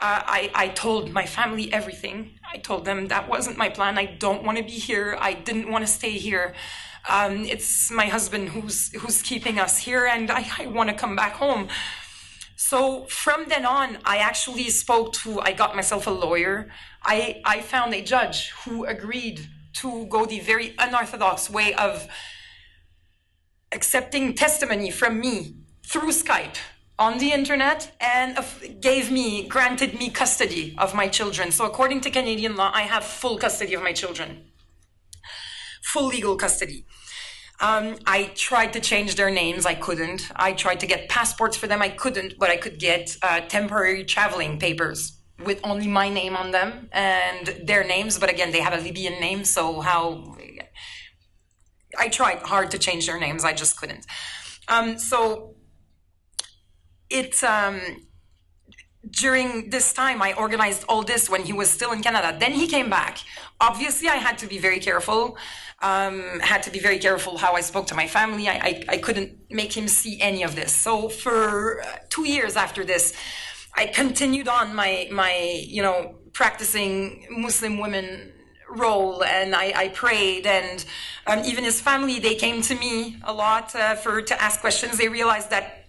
I told my family everything. I told them that wasn't my plan. I don't want to be here. I didn't want to stay here. It's my husband who's keeping us here, and I want to come back home. So from then on, I actually I got myself a lawyer. I found a judge who agreed to go the very unorthodox way of accepting testimony from me through Skype on the internet, and granted me custody of my children. So according to Canadian law, I have full custody of my children. Full legal custody. I tried to change their names. I couldn't. I tried to get passports for them. I couldn't, but I could get temporary traveling papers with only my name on them and their names. But again, they have a Libyan name, so I tried hard to change their names. I just couldn't. During this time, I organized all this when he was still in Canada. Then he came back. Obviously, I had to be very careful. How I spoke to my family. I couldn't make him see any of this. So for 2 years after this, I continued on my practicing Muslim women role, and I prayed, and even his family, they came to me a lot to ask questions. They realized that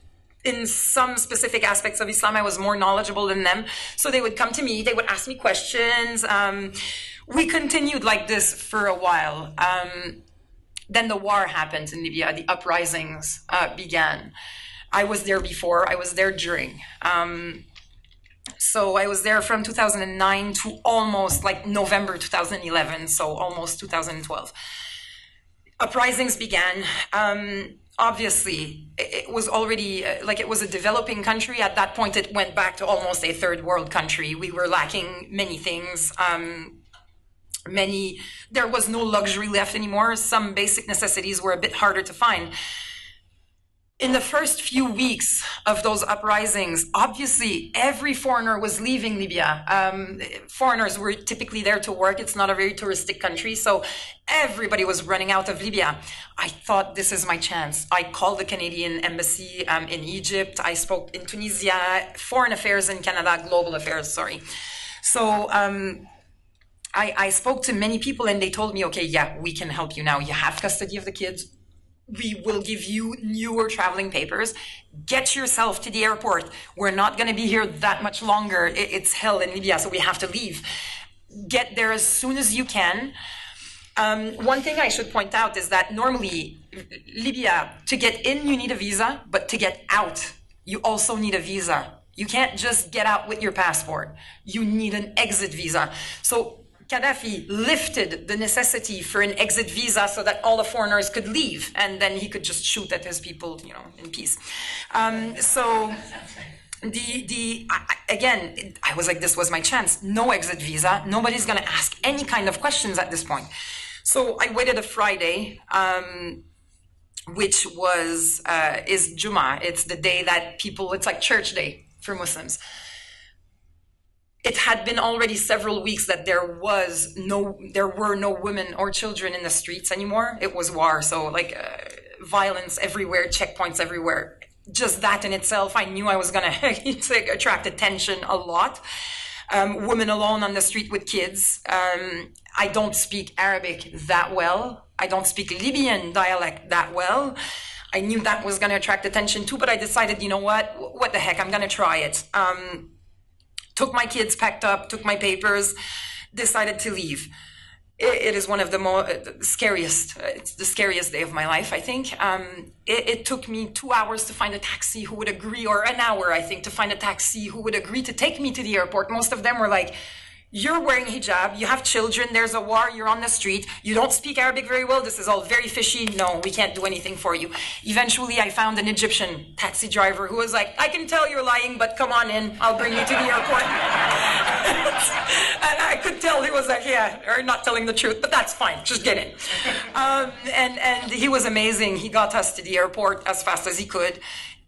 in some specific aspects of Islam, I was more knowledgeable than them. So they would come to me, they would ask me questions. We continued like this for a while. Then the war happened in Libya, the uprisings began. I was there before, I was there during. So I was there from 2009 to almost like November 2011, so almost 2012. Uprisings began. Obviously, it was already, it was a developing country. At that point, it went back to almost a third world country. We were lacking many things. There was no luxury left anymore. Some basic necessities were a bit harder to find. In the first few weeks of those uprisings, obviously, every foreigner was leaving Libya. Foreigners were typically there to work. It's not a very touristic country, so everybody was running out of Libya. I thought, this is my chance. I called the Canadian embassy in Egypt. I spoke in Tunisia, foreign affairs in Canada, global affairs, sorry. So I spoke to many people, and they told me, okay, yeah, we can help you now. You have custody of the kids. We will give you newer traveling papers. Get yourself to the airport. We're not going to be here that much longer. It's hell in Libya, so we have to leave. Get there as soon as you can. One thing I should point out is that normally, Libya, to get in, you need a visa, but to get out, you also need a visa. You can't just get out with your passport. You need an exit visa. So Gaddafi lifted the necessity for an exit visa so that all the foreigners could leave, and then he could just shoot at his people, in peace. Again, I was like, this was my chance. No exit visa. Nobody's going to ask any kind of questions at this point. So I waited a Friday, which is Jummah. It's the day that it's like church day for Muslims. It had been already several weeks that there were no women or children in the streets anymore. It was war, so violence everywhere, checkpoints everywhere. Just that in itself, I knew I was going to attract attention a lot. Women alone on the street with kids. I don't speak Arabic that well. I don't speak Libyan dialect that well. I knew that was going to attract attention too, but I decided, you know what the heck, I'm going to try it. Took my kids, packed up, took my papers, decided to leave. It is one of the scariest, it's the scariest day of my life, I think. It took me 2 hours to find a taxi who would agree, or an hour, I think, to find a taxi who would agree to take me to the airport. Most of them were like, you're wearing hijab, you have children, there's a war, you're on the street, you don't speak Arabic very well, this is all very fishy, no, we can't do anything for you. Eventually, I found an Egyptian taxi driver who was like, I can tell you're lying, but come on in, I'll bring you to the airport. And I could tell he was like, yeah, you're not telling the truth, but that's fine, just get in. And he was amazing. He got us to the airport as fast as he could.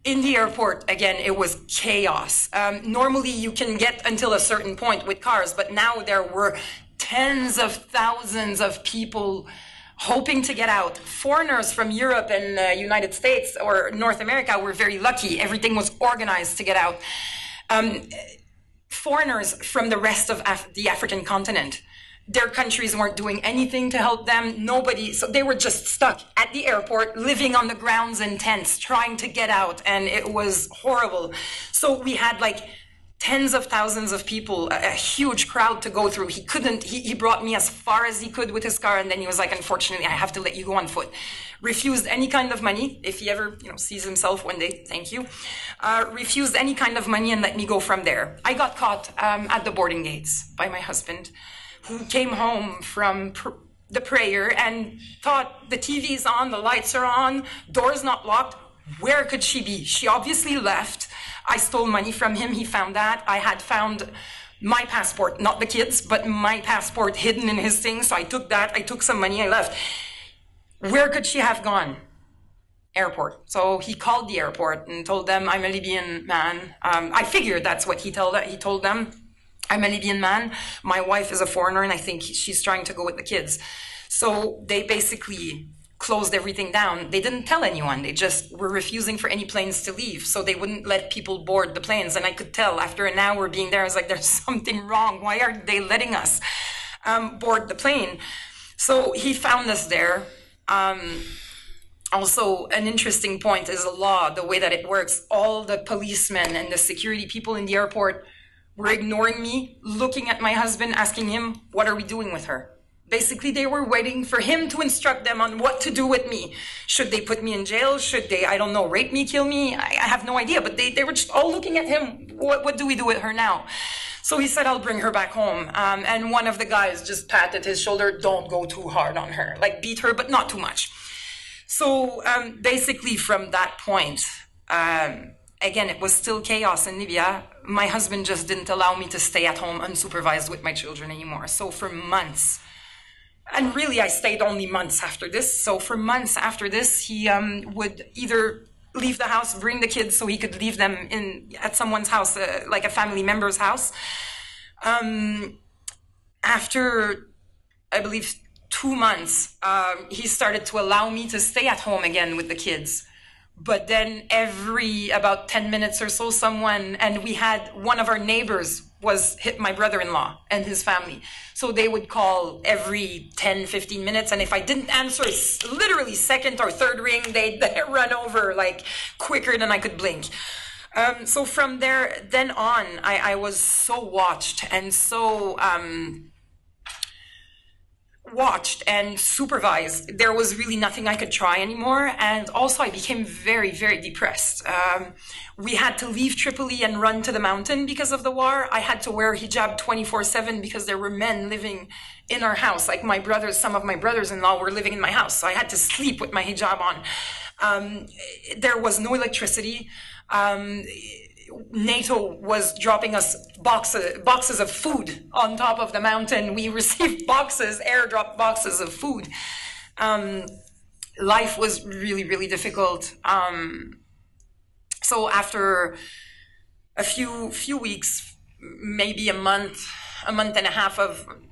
In the airport, again, it was chaos. Normally, you can get until a certain point with cars, but now there were tens of thousands of people hoping to get out. Foreigners from Europe and the United States or North America were very lucky. Everything was organized to get out. Foreigners from the rest of the African continent, their countries weren't doing anything to help them. Nobody, so they were just stuck at the airport, living on the grounds in tents, trying to get out, and it was horrible. So we had like tens of thousands of people, a huge crowd to go through. He brought me as far as he could with his car, and then he was like, unfortunately, I have to let you go on foot. Refused any kind of money. If he ever sees himself one day, thank you. Refused any kind of money and let me go from there. I got caught at the boarding gates by my husband, who came home from the prayer and thought the TV's on, the lights are on, door's not locked. Where could she be? She obviously left. I stole money from him. He found that. I had found my passport, not the kids, but my passport hidden in his thing. So I took that. I took some money. I left. Where could she have gone? Airport. So he called the airport and told them, I'm a Libyan man. I figured that's what he told them. I'm a Libyan man. My wife is a foreigner, and I think she's trying to go with the kids. So they basically closed everything down. They didn't tell anyone. They just were refusing for any planes to leave. So they wouldn't let people board the planes. And I could tell after an hour being there, I was like, there's something wrong. Why aren't they letting us board the plane? So he found us there. Also, an interesting point is the law, the way that it works. All the policemen and the security people in the airport were ignoring me, looking at my husband, asking him, what are we doing with her? Basically, they were waiting for him to instruct them on what to do with me. Should they put me in jail? Should they, I don't know, rape me, kill me? I have no idea, but they were just all looking at him. What do we do with her now? So he said, I'll bring her back home. And one of the guys just patted his shoulder, don't go too hard on her. Like, beat her, but not too much. So basically, from that point, again, it was still chaos in Libya. My husband just didn't allow me to stay at home unsupervised with my children anymore. So for months, and really I stayed only months after this. So for months after this, he would either leave the house, bring the kids so he could leave them at someone's house, like a family member's house. After, I believe, 2 months, he started to allow me to stay at home again with the kids. But then every about 10 minutes or so, and we had one of our neighbors hit my brother-in-law and his family. So they would call every 10, 15 minutes. And if I didn't answer, literally second or third ring, they'd run over like quicker than I could blink. So from then on, I was so watched and so watched and supervised. There was really nothing I could try anymore. And also I became very, very depressed. We had to leave Tripoli and run to the mountain because of the war. I had to wear hijab 24/7 because there were men living in our house. Like some of my brothers-in-law were living in my house. So I had to sleep with my hijab on. There was no electricity. NATO was dropping us boxes of food on top of the mountain. We received airdrop boxes of food. Life was really, really difficult. So after a few weeks, maybe a month and a half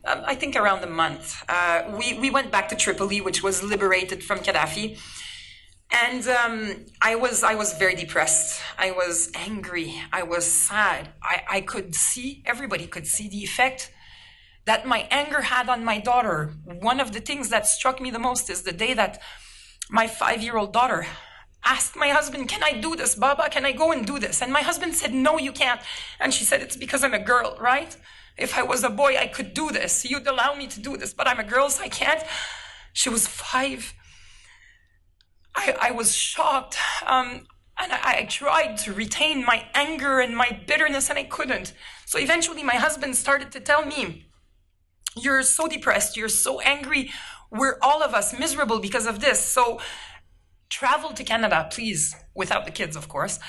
I think around a month, we went back to Tripoli, which was liberated from Gaddafi. And I was very depressed. I was angry. I was sad. I could see, everybody could see the effect that my anger had on my daughter. One of the things that struck me the most is the day that my 5-year-old daughter asked my husband, can I do this, Baba? Can I go and do this? And my husband said, no, you can't. And she said, it's because I'm a girl, right? If I was a boy, I could do this. You'd allow me to do this, but I'm a girl, so I can't. She was 5. I was shocked, and I tried to retain my anger and my bitterness, and I couldn't. So eventually my husband started to tell me, you're so depressed, you're so angry, we're all of us miserable because of this. So travel to Canada, please, without the kids, of course.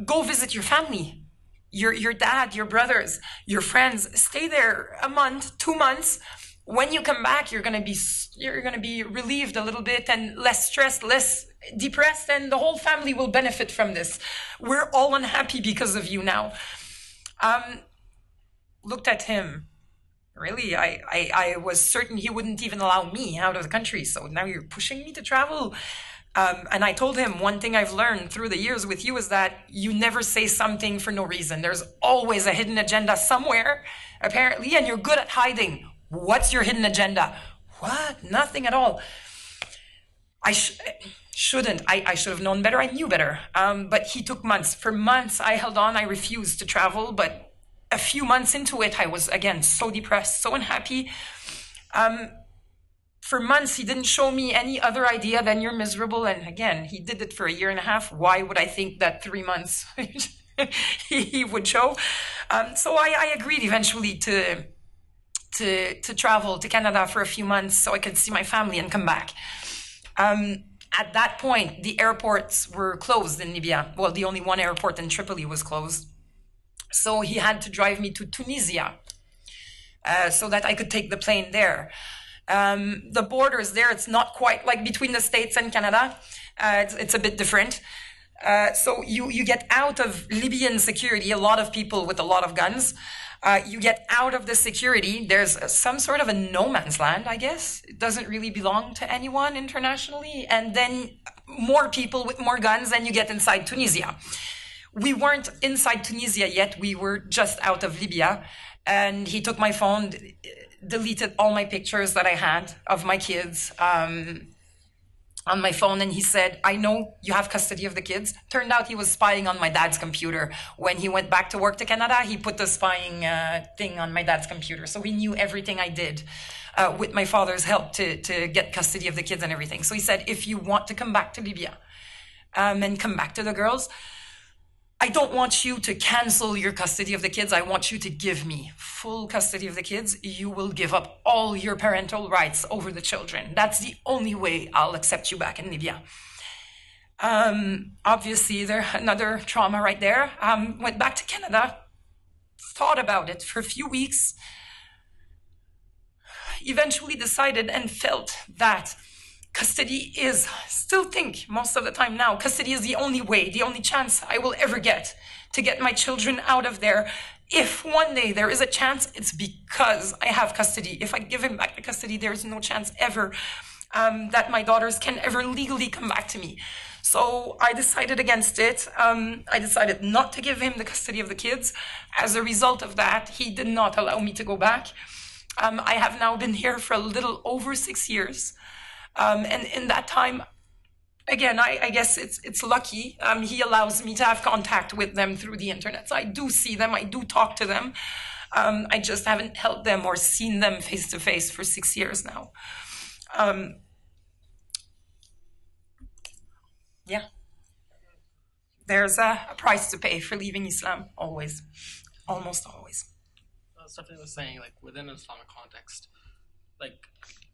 Go visit your family, your dad, your brothers, your friends. Stay there a month, 2 months. When you come back, you're gonna be relieved a little bit and less stressed, less depressed and the whole family will benefit from this. We're all unhappy because of you now. Looked at him. Really, I was certain he wouldn't even allow me out of the country. So now you're pushing me to travel. And I told him, one thing I've learned through the years with you is that you never say something for no reason. There's always a hidden agenda somewhere, apparently, and you're good at hiding. What's your hidden agenda? What? Nothing at all. I shouldn't. I should have known better. I knew better. But he took months. For months, I held on. I refused to travel. But a few months into it, I was, again, so depressed, so unhappy. For months, he didn't show me any other idea than you're miserable. And again, he did it for a year and a half. Why would I think that 3 months he would show? So I agreed eventually to travel to Canada for a few months so I could see my family and come back. At that point, the airports were closed in Libya. Well, the only one airport in Tripoli was closed. So he had to drive me to Tunisia so that I could take the plane there. The borders there, it's not quite like between the States and Canada. It's a bit different. So you get out of Libyan security, a lot of people with a lot of guns. You get out of the security. There's some sort of a no man's land, I guess. It doesn't really belong to anyone internationally. And then more people with more guns, and you get inside Tunisia. We weren't inside Tunisia yet. We were just out of Libya. And he took my phone, deleted all my pictures that I had of my kids on my phone, and he said, I know you have custody of the kids. Turned out he was spying on my dad's computer. When he went back to work to Canada, he put the spying thing on my dad's computer. So he knew everything I did with my father's help to get custody of the kids and everything. So he said, if you want to come back to Libya and come back to the girls, I don't want you to cancel your custody of the kids. I want you to give me full custody of the kids. You will give up all your parental rights over the children. That's the only way I'll accept you back in Libya. Obviously, there's another trauma right there. Went back to Canada, thought about it for a few weeks, eventually decided and felt that custody is, still think most of the time now, custody is the only way, the only chance I will ever get to get my children out of there. If one day there is a chance, it's because I have custody. If I give him back the custody, there is no chance ever that my daughters can ever legally come back to me. So I decided against it. I decided not to give him the custody of the kids. As a result of that, he did not allow me to go back. I have now been here for a little over 6 years. And in that time, again, I guess it's lucky. He allows me to have contact with them through the internet. So I do see them. I do talk to them. I just haven't held them or seen them face to face for 6 years now. Yeah. There's a price to pay for leaving Islam, always. Almost always. Stephanie was saying, like, within an Islamic context, like,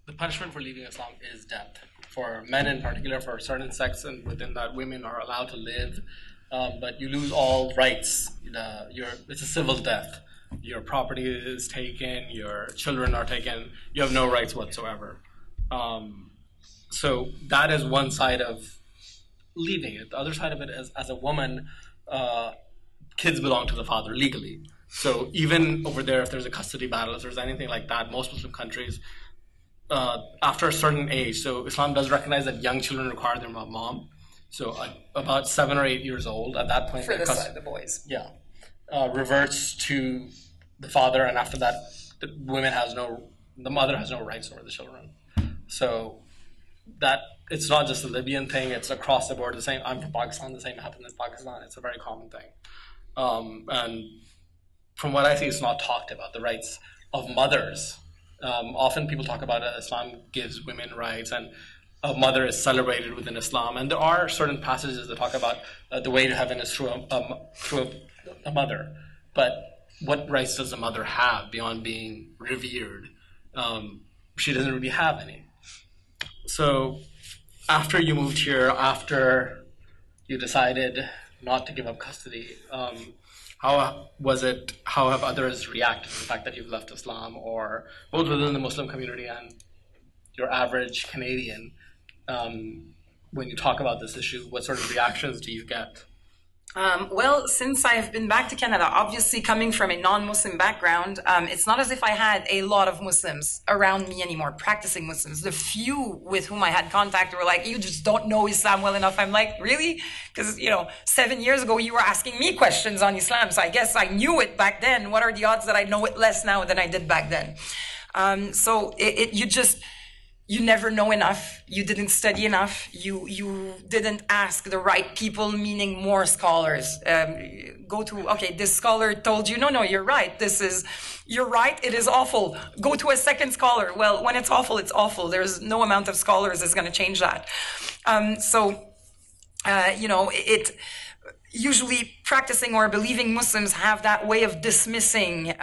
the punishment for leaving Islam is death. For men in particular, for certain sects, and within that, women are allowed to live, but you lose all rights. It's a civil death. Your property is taken, your children are taken, you have no rights whatsoever. So that is one side of leaving it. The other side of it is, as a woman, kids belong to the father legally. So even over there, if there's a custody battle, if there's anything like that, most Muslim countries, after a certain age, so Islam does recognize that young children require their mom. So about 7 or 8 years old, at that point, for the side, the boys, yeah, reverts to the father, and after that, the mother has no rights over the children. So that it's not just a Libyan thing; it's across the board. The same. I'm from Pakistan. The same happened in Pakistan. It's a very common thing, and from what I see, it's not talked about, the rights of mothers. Often people talk about Islam gives women rights, and a mother is celebrated within Islam. And there are certain passages that talk about the way to heaven is through a mother. But what rights does a mother have beyond being revered? She doesn't really have any. So after you moved here, after you decided not to give up custody, how was it? How have others reacted to the fact that you've left Islam, or both within the Muslim community and your average Canadian? when you talk about this issue? What sort of reactions do you get? Well, since I have been back to Canada, obviously coming from a non-Muslim background, it's not as if I had a lot of Muslims around me anymore, practicing Muslims. The few with whom I had contact were like, you just don't know Islam well enough. I'm like, really? Because, 7 years ago, you were asking me questions on Islam, so I guess I knew it back then. What are the odds that I know it less now than I did back then? You never know enough. You didn't study enough. You didn't ask the right people, meaning more scholars. This scholar told you, no, you're right. You're right. It is awful. Go to a second scholar. Well, when it's awful, it's awful. There's no amount of scholars that's going to change that. Usually practicing or believing Muslims have that way of dismissing,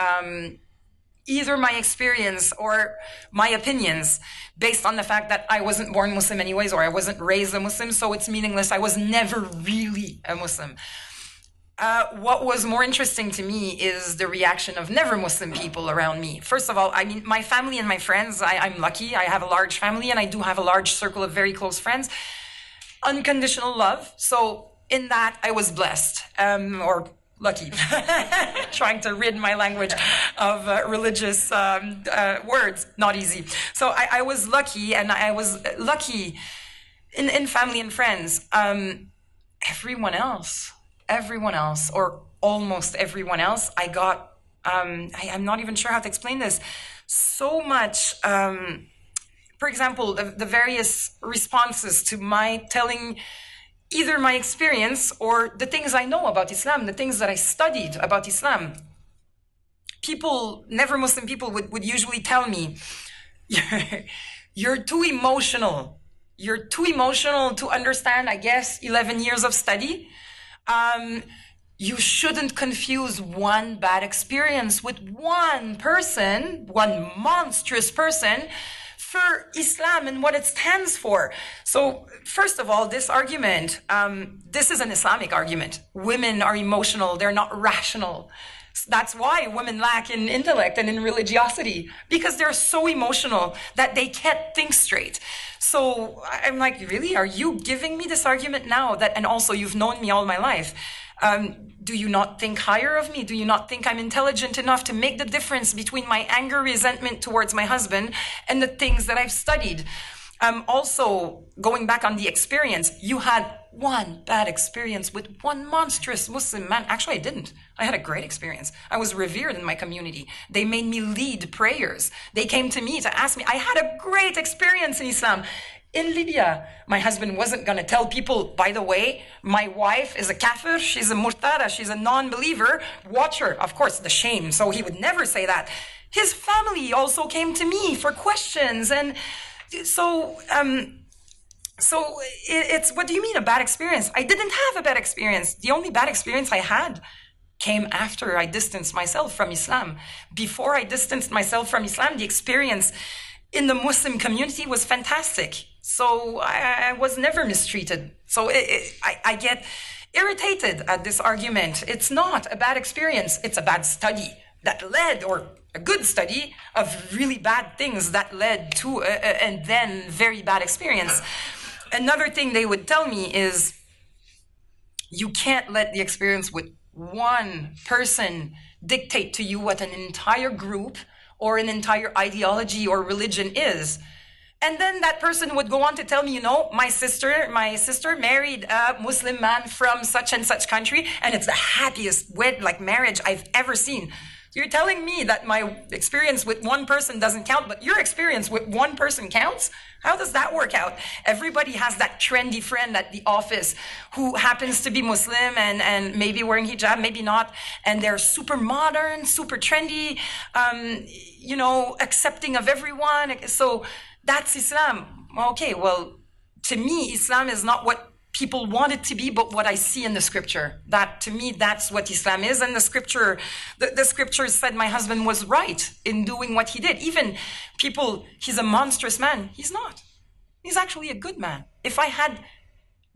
either my experience or my opinions based on the fact that I wasn't born Muslim anyways, or I wasn't raised a Muslim, so it's meaningless. I was never really a Muslim. What was more interesting to me is the reaction of never Muslim people around me. First of all, my family and my friends, I'm lucky. I have a large family and I do have a large circle of very close friends. Unconditional love. So in that, I was blessed, or lucky, trying to rid my language of religious words, not easy. So I was lucky, and I was lucky in family and friends. Everyone else, or almost everyone else, I got, I'm not even sure how to explain this, so much, for example, the various responses to my telling either my experience or the things I know about Islam, the things that I studied about Islam. People, never Muslim people would usually tell me, you're too emotional. You're too emotional to understand, I guess, 11 years of study. You shouldn't confuse one bad experience with one person, one monstrous person, for Islam and what it stands for. So first of all, this argument, this is an Islamic argument. Women are emotional, they're not rational. That's why women lack in intellect and in religiosity, because they're so emotional that they can't think straight. So I'm like, really? Are you giving me this argument now? And also you've known me all my life. Do you not think higher of me? Do you not think I'm intelligent enough to make the difference between my anger, resentment towards my husband and the things that I've studied? Also, going back on the experience, you had one bad experience with one monstrous Muslim man. Actually, I didn't. I had a great experience. I was revered in my community. They made me lead prayers. They came to me to ask me. I had a great experience in Islam. In Libya, my husband wasn't going to tell people, by the way, my wife is a kafir, she's a murtada, she's a non-believer, watch her. Of course, the shame. So he would never say that. His family also came to me for questions. And so it's, what do you mean a bad experience? I didn't have a bad experience. The only bad experience I had came after I distanced myself from Islam. Before I distanced myself from Islam, the experience in the Muslim community was fantastic. So I was never mistreated. So I get irritated at this argument. It's not a bad experience. It's a bad study that led, or a good study of really bad things that led to and then very bad experience. Another thing they would tell me is, you can't let the experience with one person dictate to you what an entire group or an entire ideology or religion is. And then that person would go on to tell me, my sister married a Muslim man from such and such country, and it's the happiest marriage I've ever seen. So you're telling me that my experience with one person doesn't count, but your experience with one person counts? How does that work out? Everybody has that trendy friend at the office who happens to be Muslim and maybe wearing hijab, maybe not, and they're super modern, super trendy, accepting of everyone. So that's Islam. Okay, well, to me, Islam is not what people want it to be, but what I see in the scripture. That, to me, that's what Islam is. And the scripture said my husband was right in doing what he did. Even people, he's a monstrous man. He's not. He's actually a good man. If I had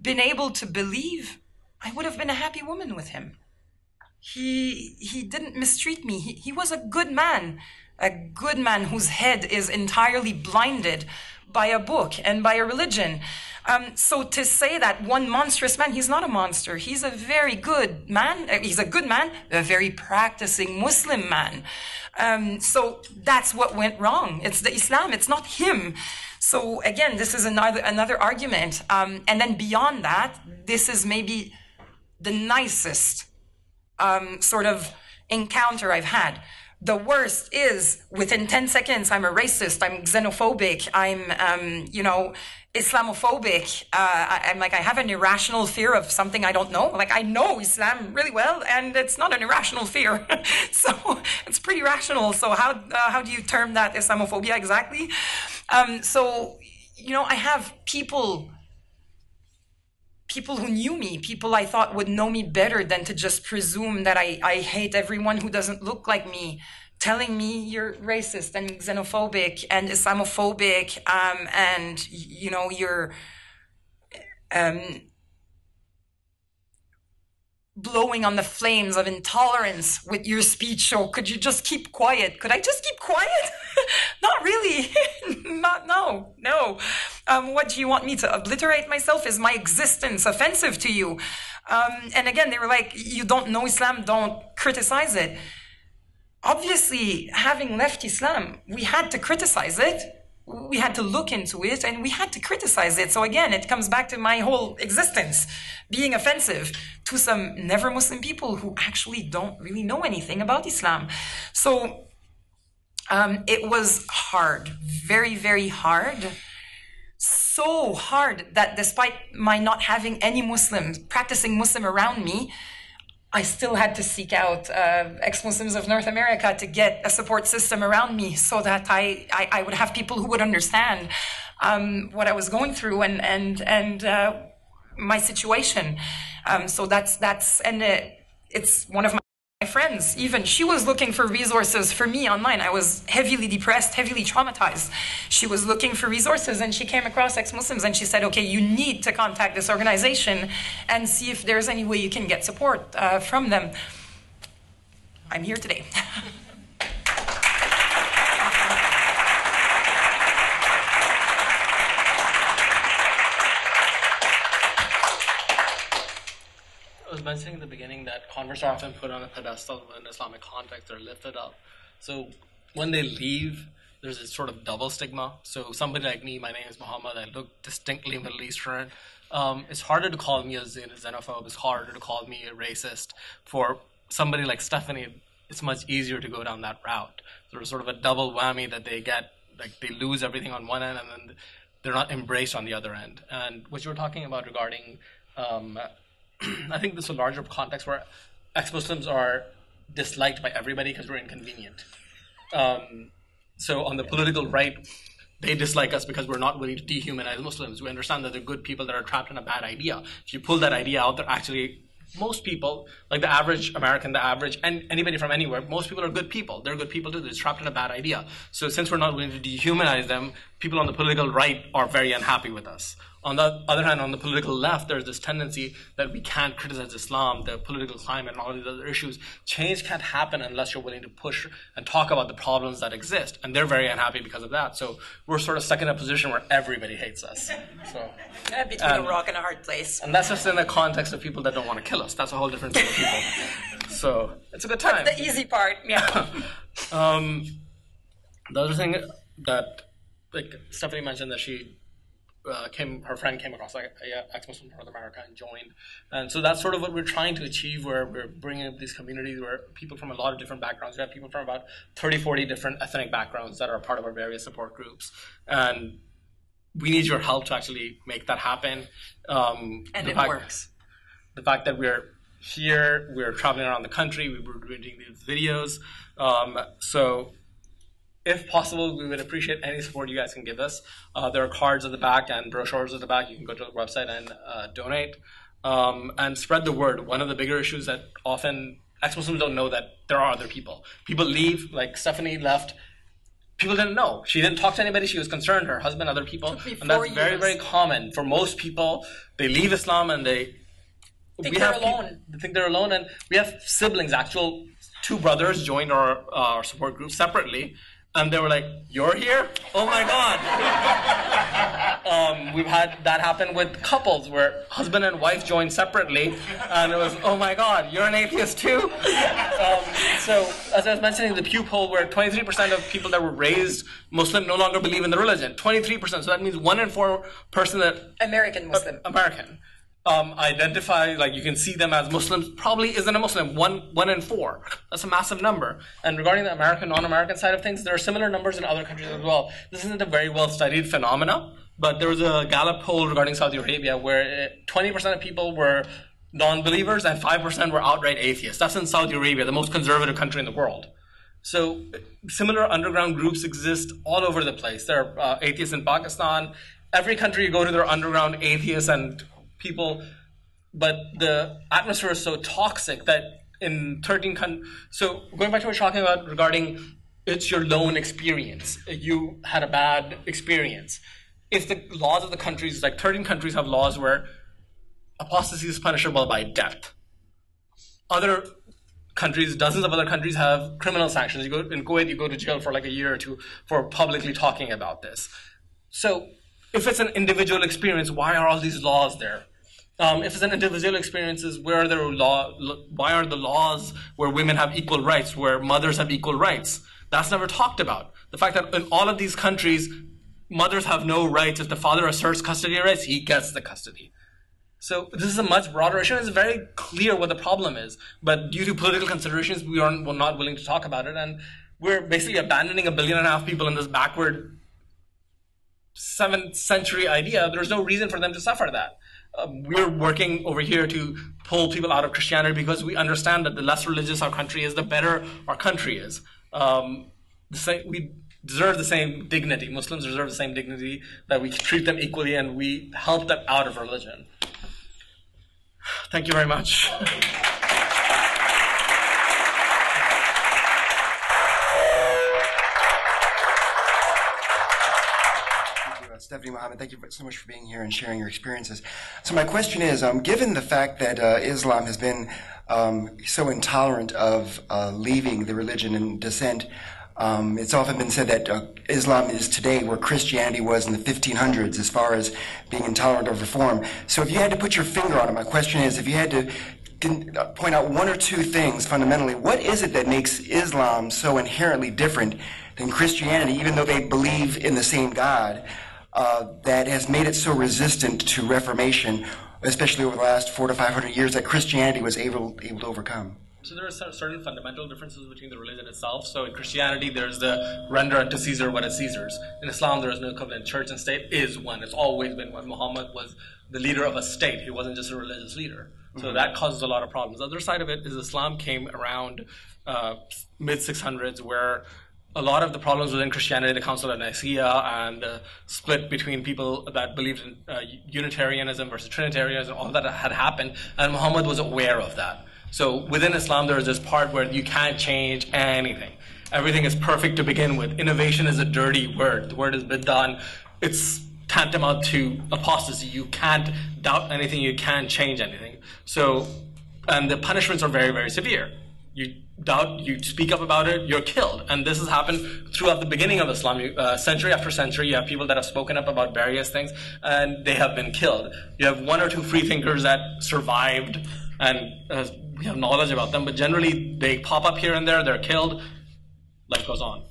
been able to believe, I would have been a happy woman with him. He didn't mistreat me. He was a good man whose head is entirely blinded by a book and by a religion. So to say that one monstrous man, he's not a monster. He's a very good man. He's a good man, a very practicing Muslim man. So that's what went wrong. It's the Islam. It's not him. So again, this is another argument. And then beyond that, this is maybe the nicest sort of encounter I've had. The worst is within 10 seconds, I'm a racist, I'm xenophobic, I'm, Islamophobic. I'm like, I have an irrational fear of something I don't know. Like, I know Islam really well, and it's not an irrational fear. So it's pretty rational. So how do you term that Islamophobia exactly? I have people who knew me, people I thought would know me better than to just presume that I hate everyone who doesn't look like me, telling me you're racist and xenophobic and Islamophobic, and you're blowing on the flames of intolerance with your speech. So could you just keep quiet? Could I just keep quiet? Not really. No. What do you want me to obliterate myself? Is my existence offensive to you? And again, they were like, you don't know Islam, don't criticize it. Obviously, having left Islam, we had to criticize it. We had to look into it, and we had to criticize it. So again, it comes back to my whole existence being offensive to some never Muslim people who actually don't really know anything about Islam. So it was hard, very, very hard. So hard that despite my not having any practicing Muslim around me, I still had to seek out ex-Muslims of North America to get a support system around me so that I would have people who would understand what I was going through and my situation. So it's one of my friends, even she was looking for resources for me online. I was heavily depressed, heavily traumatized. She was looking for resources and she came across ex-Muslims and she said, okay, you need to contact this organization and see if there's any way you can get support from them. I'm here today. I was mentioning in the beginning that converts are often put on a pedestal in Islamic context. They're lifted up. So when they leave, there's this sort of double stigma. So somebody like me, my name is Muhammad, I look distinctly Middle Eastern. It's harder to call me a xenophobe. It's harder to call me a racist. For somebody like Stephanie, it's much easier to go down that route. There's sort of a double whammy that they get, like they lose everything on one end and then they're not embraced on the other end. And what you were talking about regarding I think this is a larger context where ex-Muslims are disliked by everybody because we're inconvenient. So on the political right, they dislike us because we're not willing to dehumanize Muslims. We understand that they're good people that are trapped in a bad idea. If you pull that idea out, they're actually, most people, like the average American, and anybody from anywhere, most people are good people. They're good people too. They're trapped in a bad idea. So since we're not willing to dehumanize them, people on the political right are very unhappy with us. On the other hand, on the political left, there's this tendency that we can't criticize Islam, the political climate, and all these other issues. Change can't happen unless you're willing to push and talk about the problems that exist. And they're very unhappy because of that. So we're sort of stuck in a position where everybody hates us. So, between a rock and a hard place. And that's just in the context of people that don't want to kill us. That's a whole different group of people. So it's a good time. That's the easy part, yeah. The other thing that, like Stephanie mentioned, that her friend came across like ex-Muslim from North America and joined. And so that's sort of what we're trying to achieve, where we're bringing up these communities where people from a lot of different backgrounds. We have people from about 30, 40 different ethnic backgrounds that are part of our various support groups. And we need your help to actually make that happen. And it works. The fact that we're here, we're traveling around the country, we're doing these videos. So if possible, we would appreciate any support you guys can give us. There are cards at the back and brochures at the back. You can go to the website and donate. And spread the word. One of the bigger issues that often ex-Muslims don't know that there are other people. People leave, like Stephanie left. People didn't know. She didn't talk to anybody. She was concerned, her husband, other people. And that's very, very common. For most people, they leave Islam and they think they're alone. They think they're alone. And we have siblings, actual two brothers joined our support group separately. And they were like, "You're here? Oh my God." We've had that happen with couples where husband and wife joined separately, and it was, "Oh my God, you're an atheist too?" So, as I was mentioning, the Pew poll, where 23% of people that were raised Muslim no longer believe in the religion. 23%. So that means 1 in 4 person that American Muslim. American. Identify, like you can see them as Muslims, probably isn't a Muslim, one in 4. That's a massive number. And regarding the American, non-American side of things, there are similar numbers in other countries as well. This isn't a very well-studied phenomena, but there was a Gallup poll regarding Saudi Arabia where 20% of people were non-believers and 5% were outright atheists. That's in Saudi Arabia, the most conservative country in the world. So similar underground groups exist all over the place. There are atheists in Pakistan. Every country you go to, there are underground atheists and people, but the atmosphere is so toxic that in 13 countries, so going back to what we're talking about regarding it's your lone experience, you had a bad experience. If the laws of the countries, like 13 countries have laws where apostasy is punishable by death. Other countries, dozens of other countries have criminal sanctions. You go in Kuwait, you go to jail for like a year or two for publicly talking about this. So if it's an individual experience, why are all these laws there? If it's an individual experience, why are the laws where women have equal rights, where mothers have equal rights? That's never talked about. The fact that in all of these countries, mothers have no rights. If the father asserts custody rights, he gets the custody. So this is a much broader issue. It's very clear what the problem is. But due to political considerations, we're not willing to talk about it. And we're basically abandoning 1.5 billion people in this backward 7th century idea. There's no reason for them to suffer that. We're working over here to pull people out of Christianity because we understand that the less religious our country is, the better our country is. We deserve the same dignity. Muslims deserve the same dignity, that we treat them equally and we help them out of religion. Thank you very much. Stephanie Mohammed, thank you so much for being here and sharing your experiences. So my question is, given the fact that Islam has been so intolerant of leaving the religion in dissent, it's often been said that Islam is today where Christianity was in the 1500s as far as being intolerant of reform. So if you had to put your finger on it, my question is, if you had to point out 1 or 2 things fundamentally, what is it that makes Islam so inherently different than Christianity, even though they believe in the same God? That has made it so resistant to reformation, especially over the last 400 to 500 years, that Christianity was able to overcome? So there are certain fundamental differences between the religion itself. So in Christianity, there's the render unto Caesar what is Caesar's. In Islam, there is no covenant. Church and state is one. It's always been one. Muhammad was the leader of a state. He wasn't just a religious leader. So that causes a lot of problems. The other side of it is Islam came around mid-600s, where a lot of the problems within Christianity, the Council of Nicaea, and split between people that believed in Unitarianism versus Trinitarianism, all that had happened, and Muhammad was aware of that. So within Islam, there is this part where you can't change anything. Everything is perfect to begin with. Innovation is a dirty word. The word is bid'ah. It's tantamount to apostasy. You can't doubt anything. You can't change anything. So, and the punishments are very, very severe. You doubt, you speak up about it, you're killed. And this has happened throughout the beginning of Islam. Century after century, you have people that have spoken up about various things, and they have been killed. You have 1 or 2 free thinkers that survived, and we have knowledge about them, but generally they pop up here and there, they're killed, life goes on.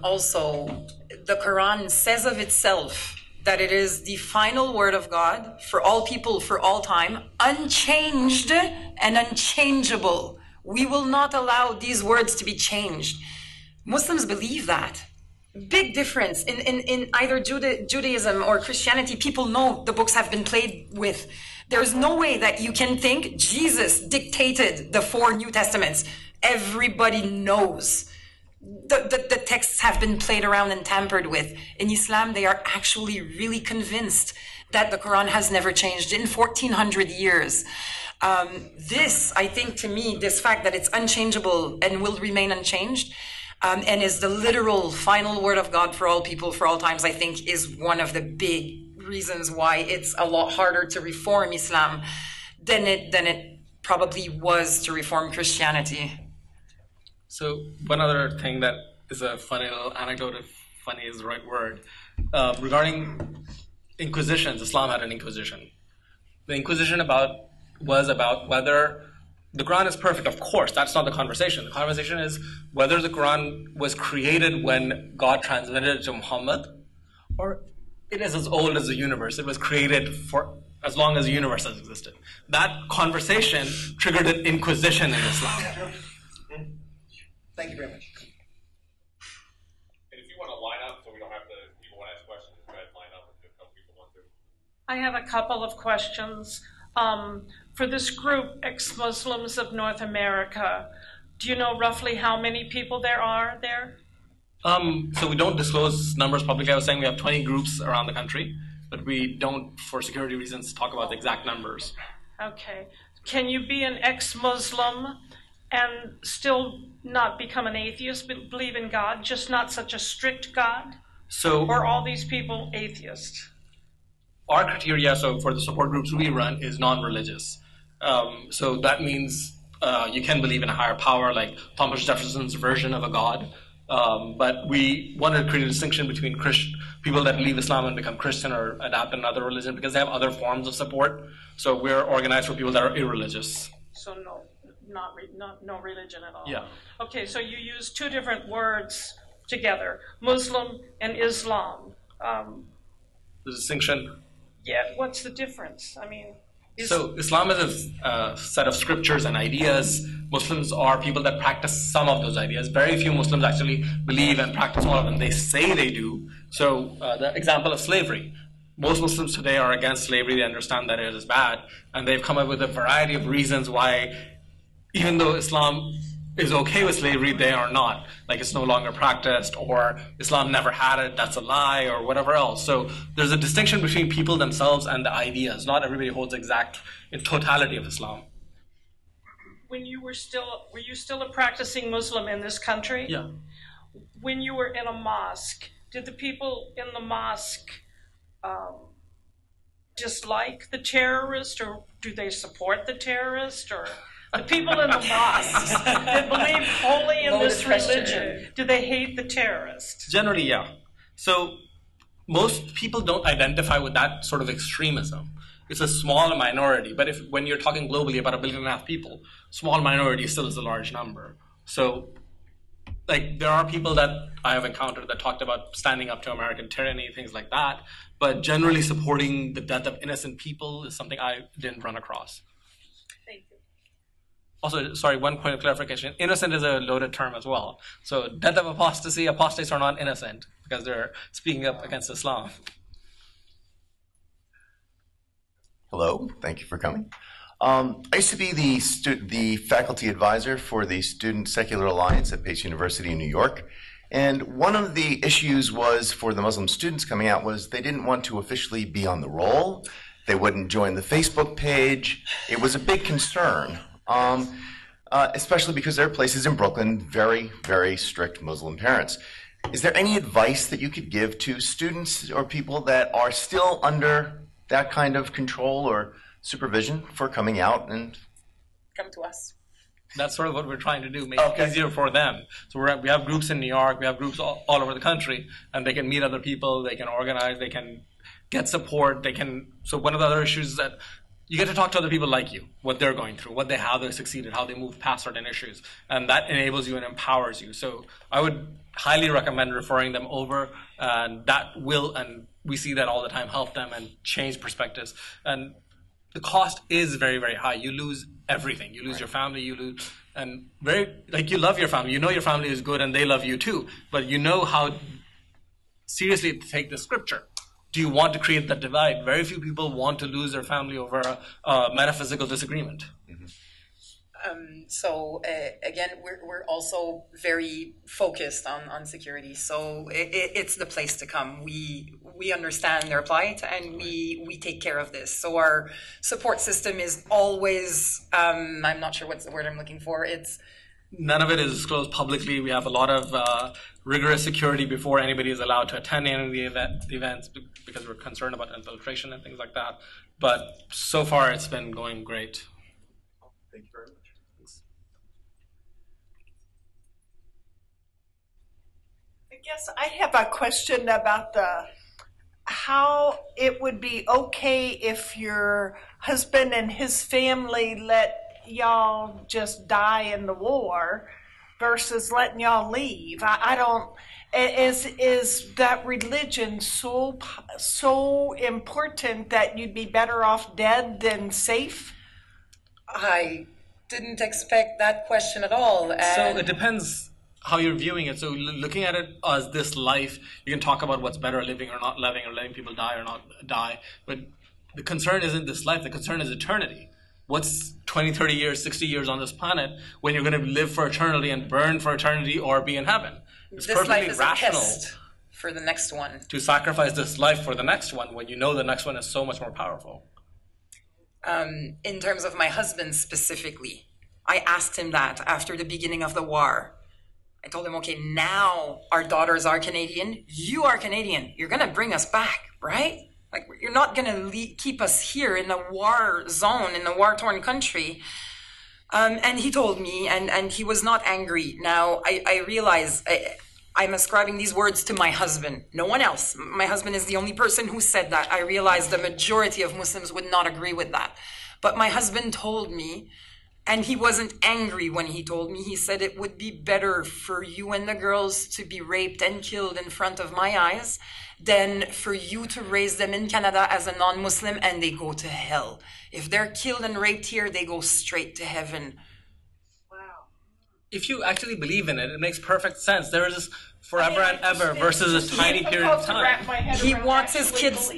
Also, the Quran says of itself that it is the final word of God for all people, for all time, unchanged and unchangeable. We will not allow these words to be changed. Muslims believe that. Big difference. In either Judaism or Christianity, people know the books have been played with. There's no way that you can think Jesus dictated the 4 New Testaments. Everybody knows. The texts have been played around and tampered with. In Islam, they are actually really convinced that the Quran has never changed in 1400 years. This, I think, to me, this fact that it's unchangeable and will remain unchanged, and is the literal final word of God for all people, for all times, I think is one of the big reasons why it's a lot harder to reform Islam than it probably was to reform Christianity. So one other thing that is a funny little anecdote, if funny is the right word. Regarding inquisitions, Islam had an inquisition. The inquisition was about whether the Quran is perfect. Of course, that's not the conversation. The conversation is whether the Quran was created when God transmitted it to Muhammad, or it is as old as the universe. It was created for as long as the universe has existed. That conversation triggered an inquisition in Islam. Thank you very much. And if you want to line up, so we don't have to, people want to ask questions, go ahead and line up if a couple people want to. I have a couple of questions. For this group, ex-Muslims of North America, do you know roughly how many people there are there? So we don't disclose numbers publicly. I was saying we have 20 groups around the country, but we don't, for security reasons, talk about the exact numbers. Okay. Can you be an ex-Muslim and still not become an atheist, but believe in God, just not such a strict God? So, or are all these people atheists? Our criteria, so for the support groups we run, is non-religious. So that means you can believe in a higher power, like Thomas Jefferson's version of a God. But we wanted to create a distinction between people that leave Islam and become Christian or adapt another religion, because they have other forms of support. So we're organized for people that are irreligious. So no religion at all. Yeah. Okay, so you use two different words together, Muslim and Islam. The distinction. Yeah, what's the difference? I mean, so Islam is a set of scriptures and ideas. Muslims are people that practice some of those ideas. Very few Muslims actually believe and practice all of them. They say they do. So the example of slavery. Most Muslims today are against slavery. They understand that it is bad. And they've come up with a variety of reasons why, even though Islam is okay with slavery, they are not. Like, it's no longer practiced, or Islam never had it, that's a lie, or whatever else. So there's a distinction between people themselves and the ideas. Not everybody holds exact in totality of Islam. Were you still a practicing Muslim in this country? Yeah. When you were in a mosque, did the people in the mosque dislike the terrorist, or do they support the terrorist, or the people in the mosques that believe wholly in this religion, do they hate the terrorist? Generally, yeah. So most people don't identify with that sort of extremism. It's a small minority, but when you're talking globally about 1.5 billion people, small minority still is a large number. So, like, there are people that I have encountered that talked about standing up to American tyranny, things like that, but generally supporting the death of innocent people is something I didn't run across. Thank you. Also, sorry, one point of clarification. Innocent is a loaded term as well. So death of apostasy, apostates are not innocent because they're speaking up against Islam. Hello, thank you for coming. I used to be the faculty advisor for the Student Secular Alliance at Pace University in New York. And one of the issues was for the Muslim students coming out was they didn't want to officially be on the roll. They wouldn't join the Facebook page. It was a big concern, especially because there are places in Brooklyn, very, very strict Muslim parents. Is there any advice that you could give to students or people that are still under that kind of control or supervision for coming out and Come to us. That's sort of what we're trying to do, make it easier for them. So we have groups in New York, we have groups all over the country, and they can meet other people, they can organize, they can get support, so one of the other issues is that you get to talk to other people like you, what they're going through, how they succeeded, how they moved past certain issues, and that enables you and empowers you. So I would highly recommend referring them over, and that will, and we see that all the time, help them and change perspectives. And the cost is very, very high. You lose everything. You lose your family, you love your family. You know your family is good and they love you too, but you know how seriously to take the scripture. Do you want to create that divide? Very few people want to lose their family over a metaphysical disagreement. Again, we're also very focused on security. So it's the place to come. We understand their plight and we take care of this. So our support system is always, I'm not sure what's the word I'm looking for. None of it is disclosed publicly. We have a lot of rigorous security before anybody is allowed to attend any of the events because we're concerned about infiltration and things like that. But so far, it's been going great. Thank you very much. Yes, I have a question about how it would be okay if your husband and his family let y'all just die in the war versus letting y'all leave. I don't. Is that religion so important that you'd be better off dead than safe? I didn't expect that question at all. So it depends how you're viewing it. So looking at it as this life, you can talk about what's better, living or not living, or letting people die or not die. But the concern isn't this life. The concern is eternity. What's 20, 30 years, 60 years on this planet when you're going to live for eternity and burn for eternity or be in heaven? It's this perfectly life is rational a test for the next one. to sacrifice this life for the next one when you know the next one is so much more powerful. In terms of my husband specifically, I asked him that after the beginning of the war. I told him, okay, now our daughters are Canadian. You are Canadian. You're going to bring us back, right? Like, you're not going to keep us here in a war zone, in a war-torn country. And he told me, and he was not angry. Now, I realize I'm ascribing these words to my husband, no one else. My husband is the only person who said that. I realize the majority of Muslims would not agree with that. But my husband told me, and he wasn't angry when he told me. He said it would be better for you and the girls to be raped and killed in front of my eyes than for you to raise them in Canada as a non-Muslim and they go to hell. If they're killed and raped here, they go straight to heaven. Wow. If you actually believe in it, it makes perfect sense. There is this forever and ever versus a tiny period of time. He wants his kids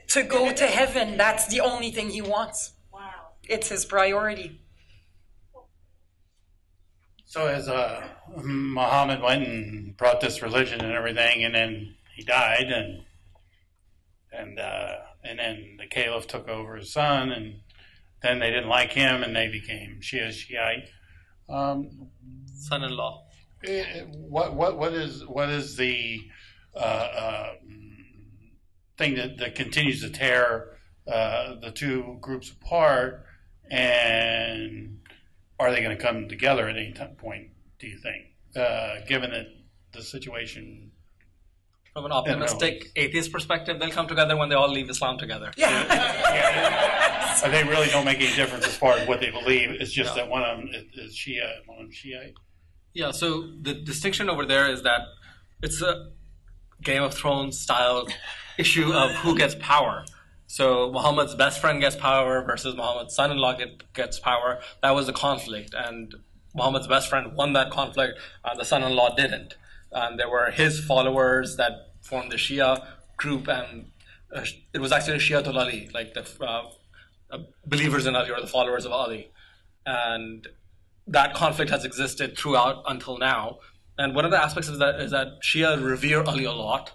to go to heaven. That's the only thing he wants. Wow. It's his priority. So as Muhammad went and brought this religion and everything, and then he died, and then the caliph took over his son, and then they didn't like him, and they became Shiite. Son-in-law. What is the thing that continues to tear the two groups apart, and are they going to come together at any point, do you think, given that the situation? From an optimistic atheist perspective, they'll come together when they all leave Islam together. Yeah. They really don't make any difference as far as what they believe. It's just that one of them is Shia and one of them Shiite. Yeah, so the distinction over there is that it's a Game of Thrones style issue of who gets power. So Muhammad's best friend gets power versus Muhammad's son-in-law gets power. That was the conflict, and Muhammad's best friend won that conflict, and the son-in-law didn't. And there were his followers that formed the Shia group, and it was actually Shiatul Ali, like the believers in Ali or the followers of Ali. And that conflict has existed throughout until now. And one of the aspects is that Shia revere Ali a lot.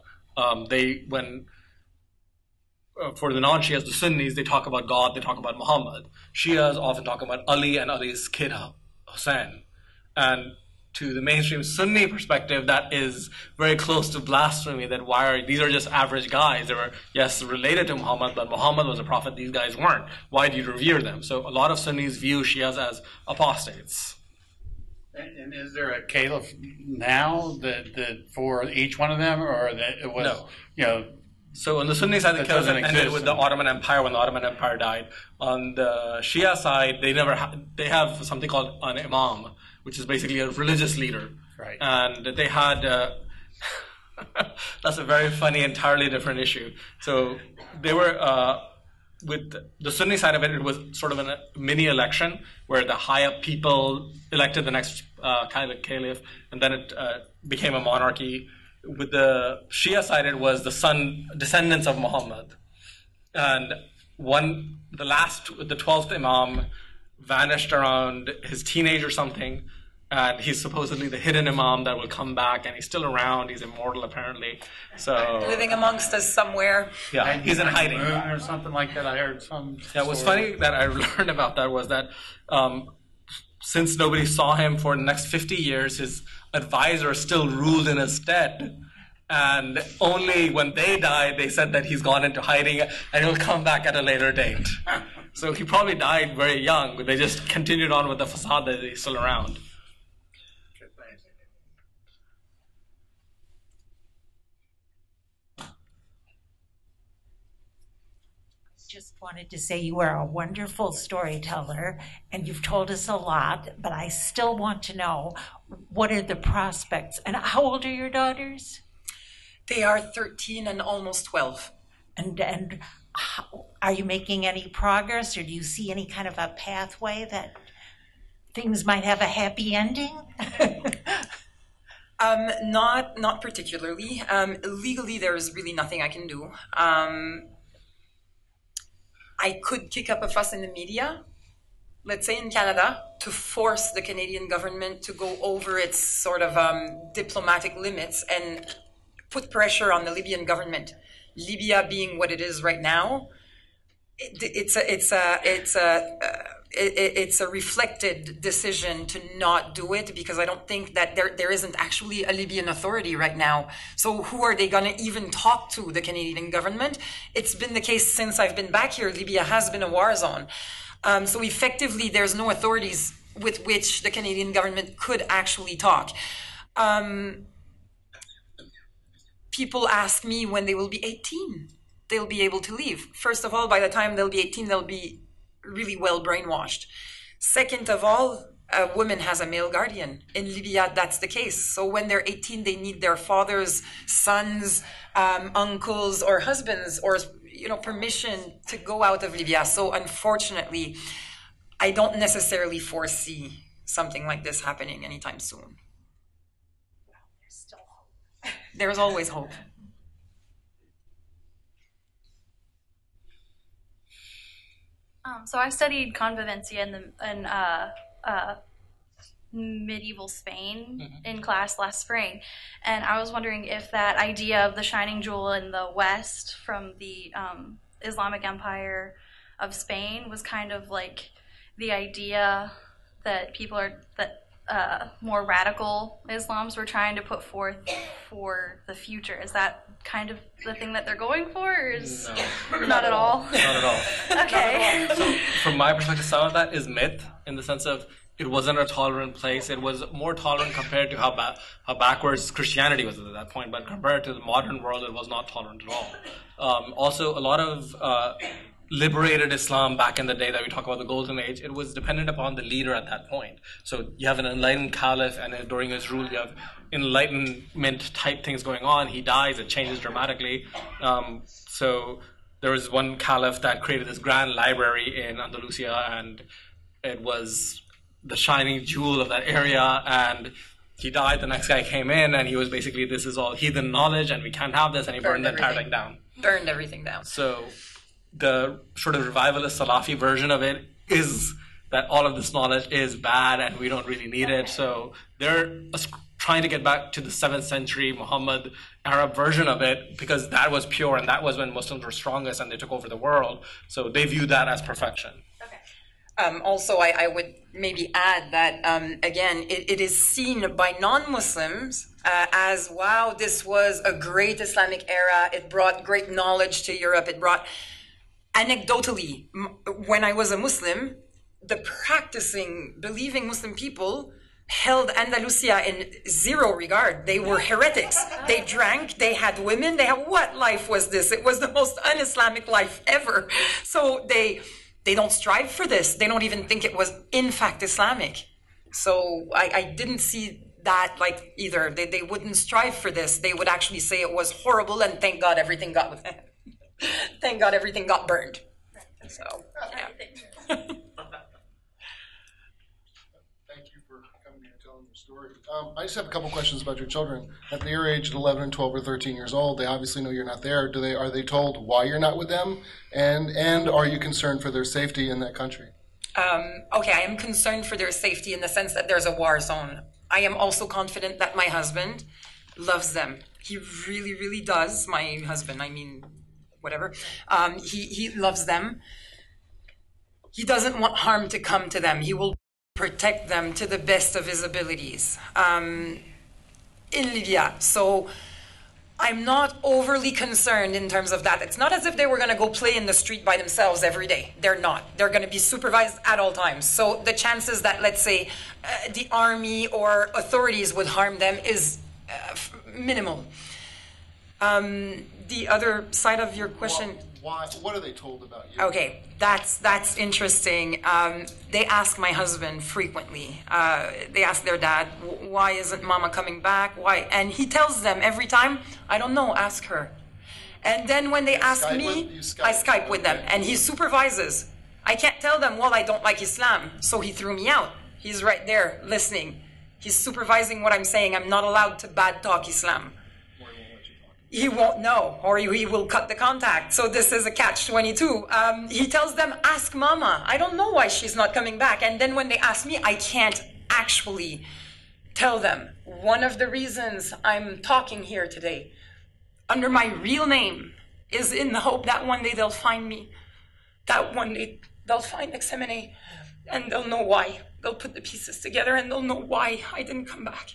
For the non-Shias, the Sunnis, they talk about God, they talk about Muhammad. Shias often talk about Ali and Ali's kid, Hussein. And to the mainstream Sunni perspective, that is very close to blasphemy, that these are just average guys. They were, yes, related to Muhammad, but Muhammad was a prophet, these guys weren't. Why do you revere them? So a lot of Sunnis view Shias as apostates. And is there a caliph now that for each one of them, or that it was, no. So on the Sunni side, the caliphate ended with the Ottoman Empire when the Ottoman Empire died. On the Shia side, they have something called an imam, which is basically a religious leader. Right. And they had that's a very funny, entirely different issue. So they were with the Sunni side of it. It was sort of a mini election where the high up people elected the next caliph, and then it became a monarchy. With the Shia side, it was the descendants of Muhammad. And the 12th Imam vanished around his teenage or something. And he's supposedly the hidden Imam that will come back, and he's still around. He's immortal, apparently. So living amongst us somewhere. Yeah, he's in hiding. Or something like that. I heard some. Yeah, what's funny that I learned about that was that since nobody saw him for the next 50 years, his advisor still ruled in his stead. And only when they died, they said that he's gone into hiding and he'll come back at a later date. So he probably died very young, but they just continued on with the facade that he's still around. wanted to say you are a wonderful storyteller and you've told us a lot, but I still want to know, what are the prospects? And how old are your daughters? They are 13 and almost 12. And how, are you making any progress, or do you see any kind of a pathway that things might have a happy ending? Not particularly. Legally, there is really nothing I can do. I could kick up a fuss in the media, let's say in Canada, to force the Canadian government to go over its sort of diplomatic limits and put pressure on the Libyan government. Libya being what it is right now, it's a reflected decision to not do it, because I don't think that there isn't actually a Libyan authority right now. So who are they going to even talk to, the Canadian government? It's been the case since I've been back here. Libya has been a war zone. So effectively, there's no authorities with which the Canadian government could actually talk. People ask me when they will be 18, they'll be able to leave. First of all, by the time they'll be 18, they'll be really well brainwashed. Second of all, a woman has a male guardian. In Libya, that's the case. So when they're 18, they need their fathers, sons, uncles, or husbands, or permission to go out of Libya. So unfortunately, I don't necessarily foresee something like this happening anytime soon. There's still hope. There's always hope. So I studied convivencia in medieval Spain in class last spring, and I was wondering if that idea of the shining jewel in the West from the Islamic Empire of Spain was kind of like the idea that more radical Islams were trying to put forth for the future. Is that kind of the thing that they're going for, or is not at all? Not at all. Okay. So from my perspective, some of that is myth, in the sense of it wasn't a tolerant place. It was more tolerant compared to how backwards Christianity was at that point, but compared to the modern world, it was not tolerant at all. Also, a lot of liberated Islam back in the day that we talk about, the golden age, it was dependent upon the leader at that point. So you have an enlightened caliph, and during his rule you have enlightenment type things going on. He dies, it changes dramatically. So there was one caliph that created this grand library in Andalusia, and it was the shining jewel of that area, and he died. The next guy came in, and he was basically, this is all heathen knowledge and we can't have this, and he burned the entire thing down. Burned everything down. So the sort of revivalist Salafi version of it is that all of this knowledge is bad and we don't really need it. So they're trying to get back to the 7th century Muhammad Arab version of it, because that was pure and that was when Muslims were strongest and they took over the world. So they view that as perfection. Also, I would maybe add that, again, it is seen by non-Muslims as, wow, this was a great Islamic era. It brought great knowledge to Europe. It brought, anecdotally, when I was a Muslim, the practicing, believing Muslim people held Andalusia in zero regard. They were heretics. They drank, they had women, what life was this? It was the most un-Islamic life ever. So they don't strive for this. They don't even think it was, in fact, Islamic. So I didn't see that like either. They wouldn't strive for this. They would actually say it was horrible, and thank God everything got burned. So, yeah. Thank you for coming and telling your story. I just have a couple questions about your children. At their age, 11 and 12 or 13 years old, they obviously know you're not there. Are they told why you're not with them? And are you concerned for their safety in that country? Okay, I am concerned for their safety in the sense that there's a war zone. I am also confident that my husband loves them. He really, really does. My husband, I mean, whatever. He loves them. He doesn't want harm to come to them. He will protect them to the best of his abilities in Libya. So I'm not overly concerned in terms of that. It's not as if they were going to go play in the street by themselves every day. They're not. They're going to be supervised at all times. So the chances that, let's say, the army or authorities would harm them is minimal. The other side of your question... Why? What are they told about you? Okay, that's interesting. They ask my husband frequently. They ask their dad, "Why isn't Mama coming back? Why?" And he tells them every time, "I don't know. Ask her." And then when they ask me, I Skype with them, and he supervises. I can't tell them, "Well, I don't like Islam," so he threw me out. He's right there listening. He's supervising what I'm saying. I'm not allowed to bad talk Islam. He won't know, or he will cut the contact. So this is a catch-22. He tells them, "Ask Mama. I don't know why she's not coming back." And then when they ask me, I can't actually tell them. One of the reasons I'm talking here today, under my real name, is in the hope that one day they'll find me. That one day they'll find Extremists, and they'll know why. They'll put the pieces together, and they'll know why I didn't come back.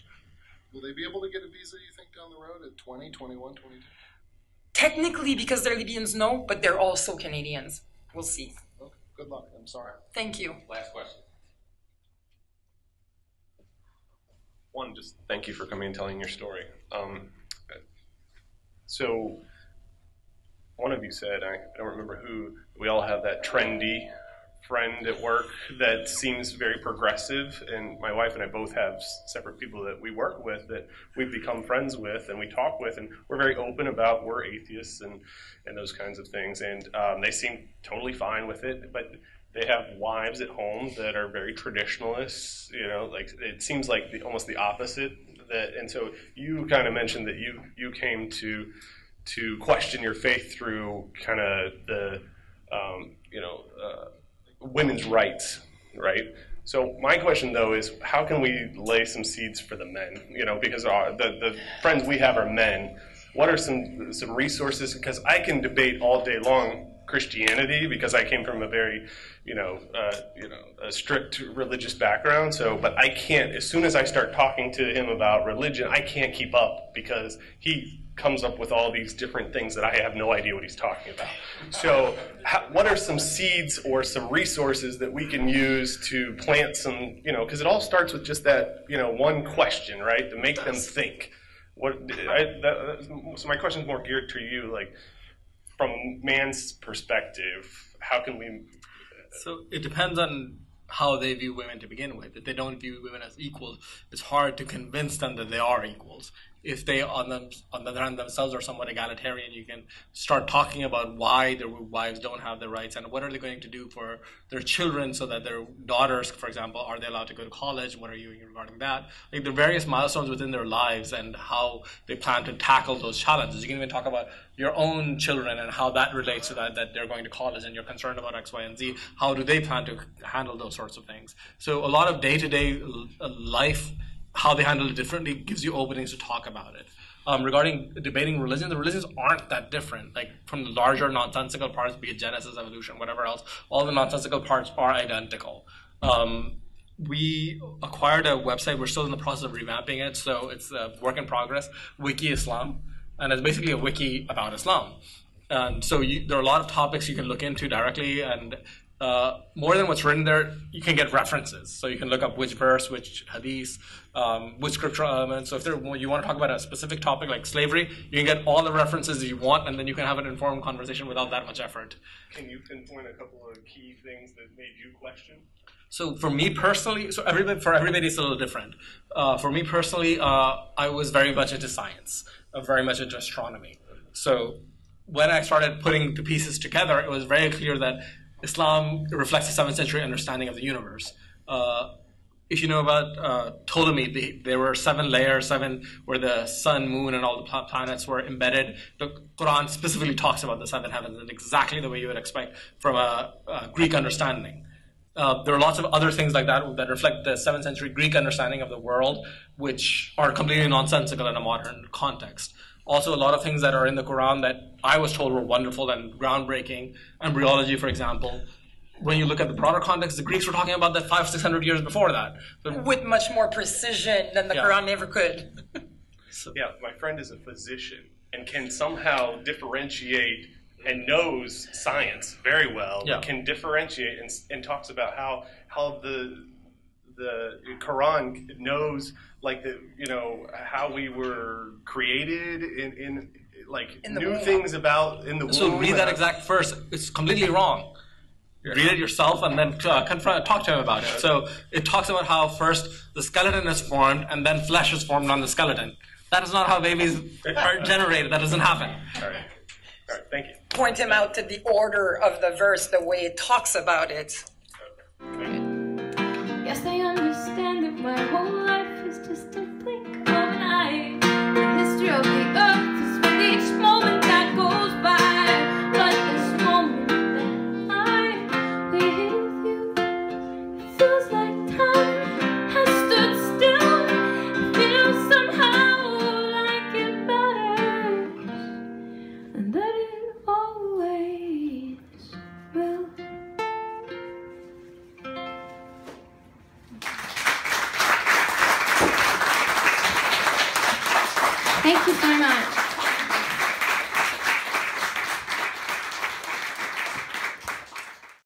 Will they be able to get a visa, you think, down the road at 20, 21, 22? Technically, because they're Libyans, no, but they're also Canadians. We'll see. Okay. Good luck. I'm sorry. Thank you. Last question. One, just thank you for coming and telling your story. So, one of you said, I don't remember who, we all have that trendy friend at work that seems very progressive, and my wife and I both have separate people that we work with that we've become friends with and we talk with, and we're very open about we're atheists and those kinds of things, and they seem totally fine with it, but they have wives at home that are very traditionalists, you know, like it seems like almost the opposite. And so you kind of mentioned that you came to question your faith through kind of the women's rights, right? So my question though is, how can we lay some seeds for the men? You know, because the friends we have are men. What are some resources? Because I can debate all day long Christianity because I came from a very a strict religious background. So, but I can't. As soon as I start talking to him about religion, I can't keep up because he comes up with all these different things that I have no idea what he's talking about. So, what are some seeds or some resources that we can use to plant some? You know, because it all starts with just that one question, right? To make them think. So my question is more geared to you, like from man's perspective, how can we? So it depends on how they view women to begin with. If they don't view women as equals, it's hard to convince them that they are equals. If they, on the other hand, themselves are somewhat egalitarian, you can start talking about why their wives don't have the rights and what are they going to do for their children so that their daughters, for example, are they allowed to go to college? What are you doing regarding that? Like the various milestones within their lives and how they plan to tackle those challenges. You can even talk about your own children and how that relates to that they're going to college and you're concerned about X, Y, and Z. How do they plan to handle those sorts of things? So a lot of day-to-day life, how they handle it differently, gives you openings to talk about it. Regarding debating religion, the religions aren't that different. Like from the larger nonsensical parts, be it Genesis, evolution, whatever else, all the nonsensical parts are identical. We acquired a website. We're still in the process of revamping it, so it's a work in progress, Wiki Islam, and it's basically a wiki about Islam. And so there are a lot of topics you can look into directly, and more than what's written there, you can get references. So you can look up which verse, which hadith, which scriptural elements. So if you want to talk about a specific topic like slavery, you can get all the references you want, and then you can have an informed conversation without that much effort. Can you pinpoint a couple of key things that made you question? So for me personally, for everybody it's a little different. For me personally, I was very much into science, very much into astronomy. So when I started putting the pieces together, it was very clear that Islam reflects a 7th century understanding of the universe. If you know about Ptolemy, there were 7 layers, where the sun, moon, and all the planets were embedded. The Quran specifically talks about the 7 heavens in exactly the way you would expect from a Greek understanding. There are lots of other things like that that reflect the 7th century Greek understanding of the world, which are completely nonsensical in a modern context. Also, a lot of things that are in the Quran that I was told were wonderful and groundbreaking. Embryology, for example. When you look at the broader context, the Greeks were talking about that 500-600 years before that. But with much more precision than the Quran ever could. Yeah, my friend is a physician and can somehow differentiate and knows science very well. Yeah. Can differentiate and talks about how the Quran knows, like how we were created new things about in the womb. So read that exact verse. It's completely wrong. Read it yourself and then talk to him about it. So it talks about how first the skeleton is formed and then flesh is formed on the skeleton. That is not how babies are generated. That doesn't happen. All right, thank you. Point him out to the order of the verse, the way it talks about it. Yes, I understand that my whole life is just a blink of an eye. The history of the earth is with each moment that goes by. But this moment that I'm with you, it feels like time has stood still. It feels somehow like it matters, and that it always will. Thank you so much.